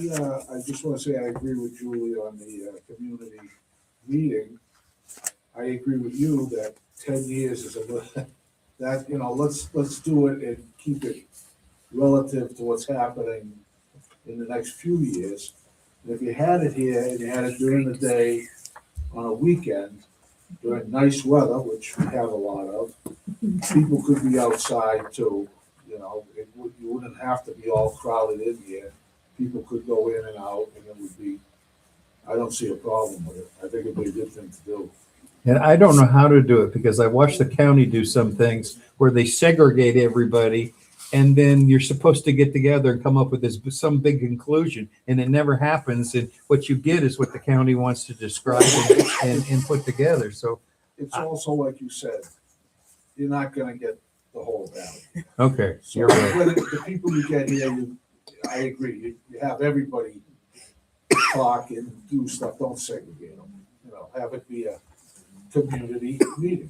just want to say I agree with Julie on the community meeting. I agree with you that 10 years is a little, that, let's do it and keep it relative to what's happening in the next few years. And if you had it here and you had it during the day on a weekend, during nice weather, which we have a lot of, people could be outside too, you wouldn't have to be all crowded in here. People could go in and out, and it would be, I don't see a problem with it. I think it'd be a good thing to do. And I don't know how to do it, because I watched the county do some things where they segregate everybody, and then you're supposed to get together and come up with some big conclusion, and it never happens. And what you get is what the county wants to describe and put together. So It's also like you said, you're not gonna get the whole valley. okay, So you're right. when the people you get here, I agree, you have everybody talk and do stuff, don't segregate them. Have it be a community meeting.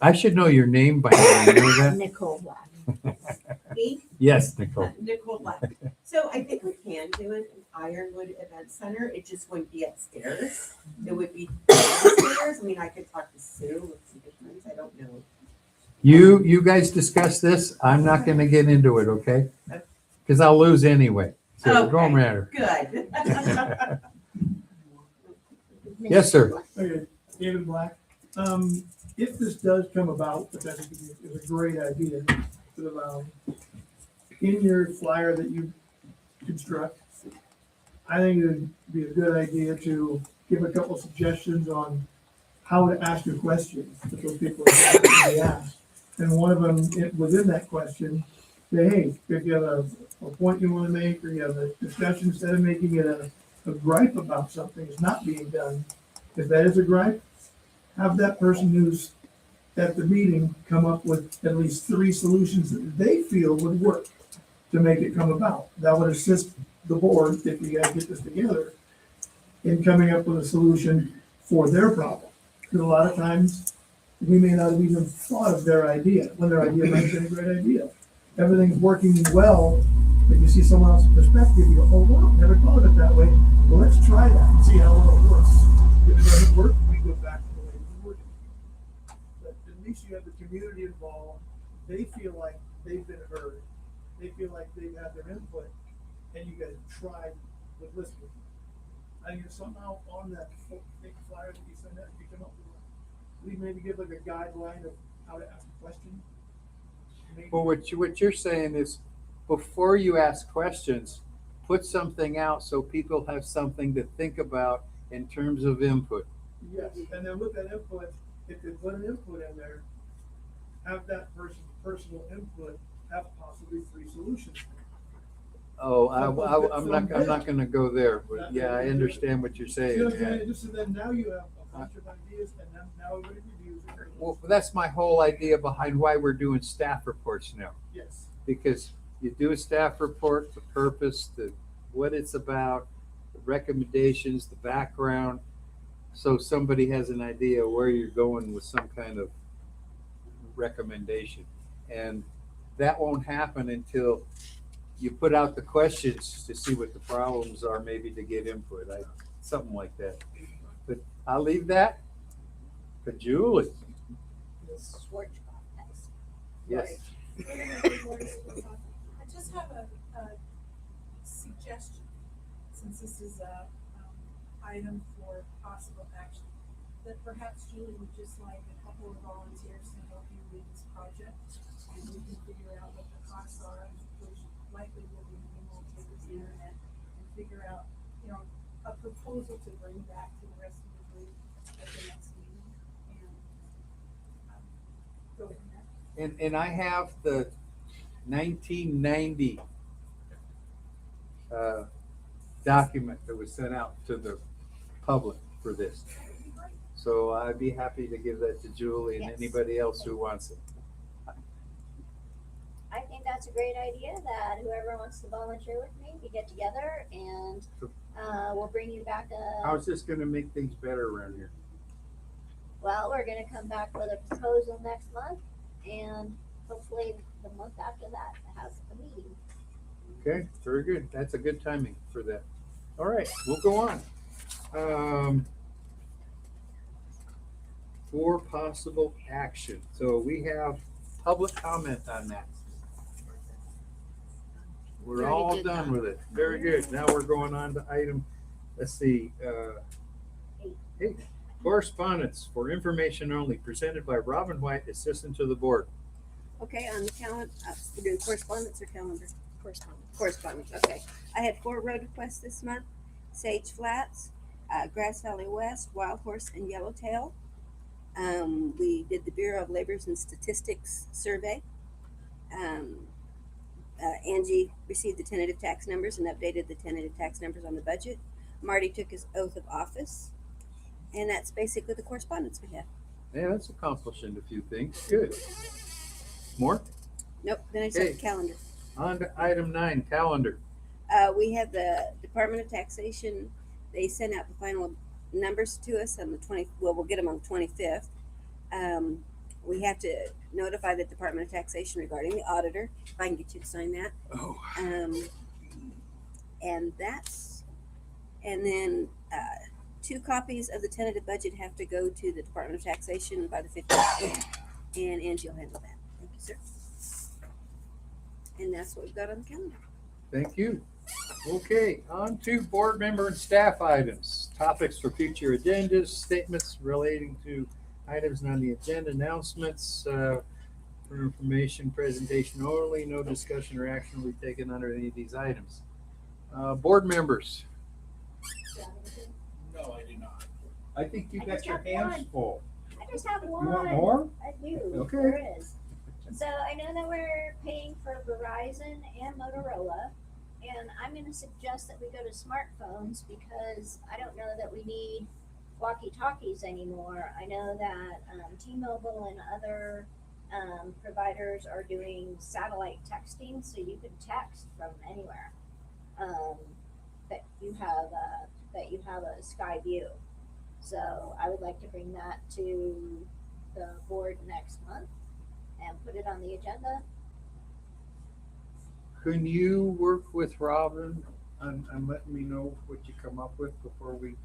I should know your name by now. You know that? Nicole Black. Me? Yes, Nicole. Nicole Black. So I think we can do it in Ironwood Event Center. It just wouldn't be upstairs. It would be downstairs. I mean, I could talk to Sue with some difference. I don't know. You guys discuss this. I'm not going to get into it, okay? Because I'll lose anyway. So it don't matter. Good. Yes, sir. Okay, David Black. If this does come about, which I think is a great idea for the valley, in your flyer that you construct, I think it would be a good idea to give a couple suggestions on how to ask your questions that those people are asked. And one of them, within that question, say, hey, if you have a point you want to make, or you have a discussion, instead of making it a gripe about something that's not being done, if that is a gripe, have that person who's at the meeting come up with at least 3 solutions that they feel would work to make it come about. That would assist the board, if you guys get this together, in coming up with a solution for their problem. Because a lot of times, we may not have even thought of their idea, when their idea might have been a great idea. Everything's working well, but you see someone else's perspective, you go, oh, wow, never thought of it that way. Well, let's try that and see how well it works. If it doesn't work, we go back to the way we work. But at least you have the community involved. They feel like they've been heard. They feel like they've had their input, and you guys tried with listening. I think it's somehow on that big flyer that you send out, you come up with, we maybe give like a guideline of how to ask a question. Maybe. Well, what you're saying is, before you ask questions, put something out so people have something to think about in terms of input. Yes, and then with that input, if they put an input in there, have that person's personal input have possibly 3 solutions. Oh, I'm not going to go there, but yeah, I understand what you're saying. You know what I'm saying? Just so then now you have a bunch of ideas, and then now everybody reviews it. Well, that's my whole idea behind why we're doing staff reports now. Yes. Because you do a staff report, the purpose, what it's about, the recommendations, the background, so somebody has an idea where you're going with some kind of recommendation. And that won't happen until you put out the questions to see what the problems are, maybe to get input, something like that. But I'll leave that to Julie. Ms. Schwarzkopf has. Yes. I just have a suggestion, since this is a item for possible action, that perhaps Julie would just like a couple of volunteers to help you with this project, and we can figure out what the costs are, which likely will be, we'll take the internet and figure out, a proposal to bring back to the rest of the group at the next meeting, and go from there. And I have the 1990 document that was sent out to the public for this. So I'd be happy to give that to Julie and Yes. anybody else who wants it. I think that's a great idea, that whoever wants to volunteer with me, we get together and we'll bring you back How's this going to make things better around here? well, we're gonna come back with a proposal next month, and hopefully the month after that, have a meeting. Okay, very good. That's a good timing for that. All right, we'll go on. For possible action. So we have public comment on that. We're Already all did done that. with it. Very good. Now we're going on to item, let's see, 8. Correspondence for information only, presented by Robin White, Assistant to the Board. Okay, on the calendar, we're doing correspondence or calendar? Correspondence. Correspondence, okay. I had 4 road requests this month: Sage Flats, Grass Valley West, Wild Horse, and Yellowtail. We did the Bureau of Labors and Statistics survey. Angie received the tentative tax numbers and updated the tentative tax numbers on the budget. Marty took his oath of office. And that's basically the correspondence we have. Yeah, that's accomplishing a few things. Good. More? Nope, then I said Okay. calendar. On to item 9, calendar. We have the Department of Taxation. They sent out the final numbers to us on the 20th. Well, we'll get them on the 25th. We have to notify the Department of Taxation regarding the auditor. If I can get you to sign that. Oh. And then 2 copies of the tentative budget have to go to the Department of Taxation by the 15th. And Angie will handle that. Thank you, sir. And that's what we've got on the calendar. Thank you. Okay, on to board member and staff items. Topics for future agendas, statements relating to items on the agenda, announcements. For information, presentation only, no discussion or action will be taken under any of these items. Board members, No, I do not. I think you I got just your have hands one. full. I just have You one. want more? I do. Okay. There is. So I know that we're paying for Verizon and Motorola, and I'm going to suggest that we go to smartphones because I don't know that we need walkie-talkies anymore. I know that T-Mobile and other providers are doing satellite texting, so you can text from anywhere. That you have a sky view. So I would like to bring that to the board next month and put it on the agenda. Can you work with Robin on letting me know what you come up with before we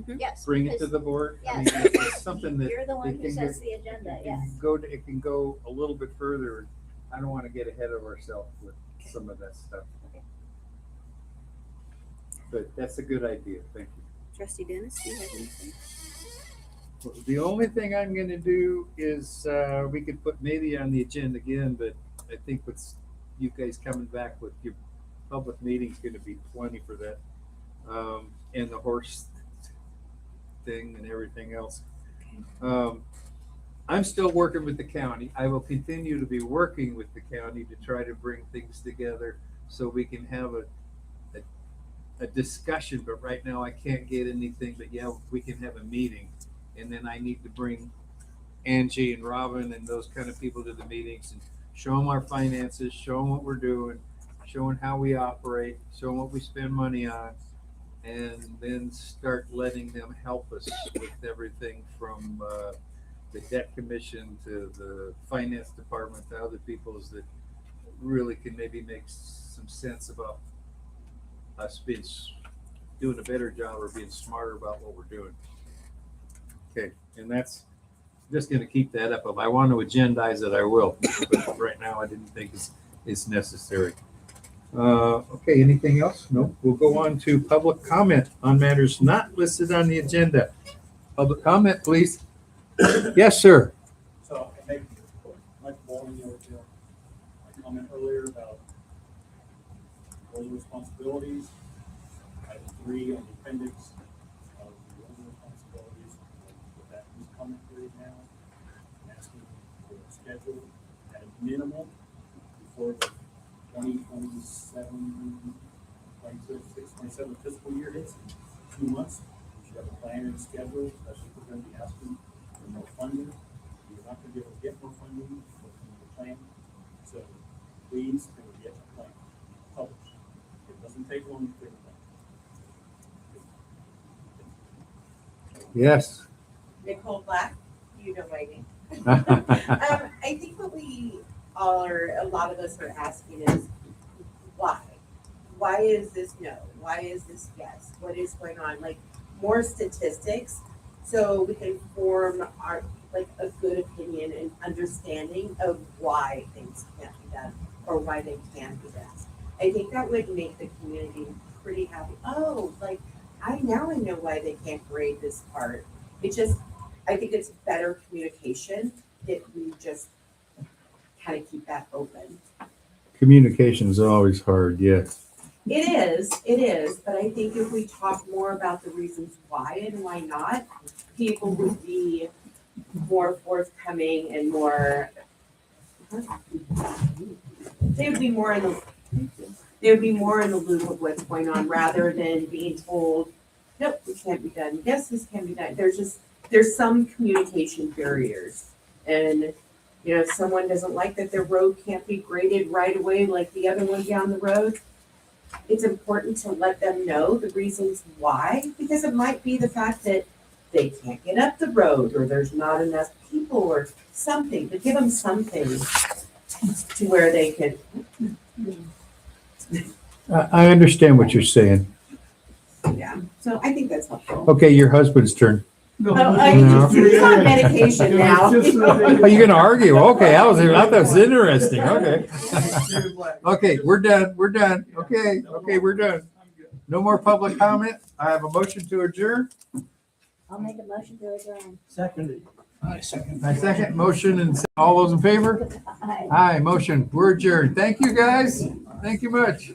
Yes. bring it to because- the board? I Yes, mean, because it's something that you're the one it who can sets get- the agenda, it yes. can it can go a little bit further. I don't want to get ahead of ourselves with some of that stuff. Okay. But that's a good idea. Thank you. Trustee Dennis, do you have anything? The only thing I'm gonna do is, we could put maybe on the agenda again, but I think with you guys coming back with your public meeting's gonna be plenty for that. And the horse thing and everything else. I'm still working with the county. I will continue to be working with the county to try to bring things together so we can have a discussion, but right now I can't get anything, but yeah, we can have a meeting. And then I need to bring Angie and Robin and those kind of people to the meetings and show them our finances, show them what we're doing, showing how we operate, show them what we spend money on, and then start letting them help us with everything from the debt commission to the finance department to other people's that really can maybe make some sense about us doing a better job or being smarter about what we're doing. Okay, and that's just gonna keep that up. If I want to agendize it, I will. But right now, I didn't think it's necessary. Okay, anything else? No, we'll go on to public comment on matters not listed on the agenda. Public comment, please. Yes, sir. So I make, Mike Bowling, my comment earlier about roles and responsibilities. Item 3 on the appendix of the roles and responsibilities. With that who's comment period now, I'm asking for a schedule at a minimum before the 26, 27 fiscal year hits, 2 months. We should have a plan and a schedule, especially if we're going to be asking for more funding. We're not going to be able to get more funding from the plan. So please, can we get the plan published? It doesn't take long to figure it out. Yes. Nicole Black, you know my name. I think what we all are, a lot of us are asking is, why? Why is this no? Why is this yes? What is going on? Like more statistics so we can form our, like a good opinion and understanding of why things can't be done or why they can be done. I think that would make the community pretty happy. Oh, like I know why they can't grade this part. It just, I think it's better communication if we just kind of keep that open. Communication is always hard, yes. It is, but I think if we talk more about the reasons why and why not, people would be more forthcoming and more, they would be more in the loop of what's going on rather than being told, nope, this can't be done. Yes, this can be done. There's some communication barriers. And, you know, if someone doesn't like that their road can't be graded right away like the other one down the road, it's important to let them know the reasons why, because it might be the fact that they can't get up the road or there's not enough people or something, but give them something to where they can. I understand what you're saying. Yeah, so I think that's helpful. Okay, your husband's turn. He's on medication now. Oh, you're gonna argue? Okay, I thought it was interesting. Okay. Okay, we're done. Okay, we're done. No more public comment. I have a motion to adjourn. I'll make a motion to adjourn. Seconded. I second. I second motion and all those in favor? Aye. Aye, motion. We're adjourned. Thank you, guys. Thank you much.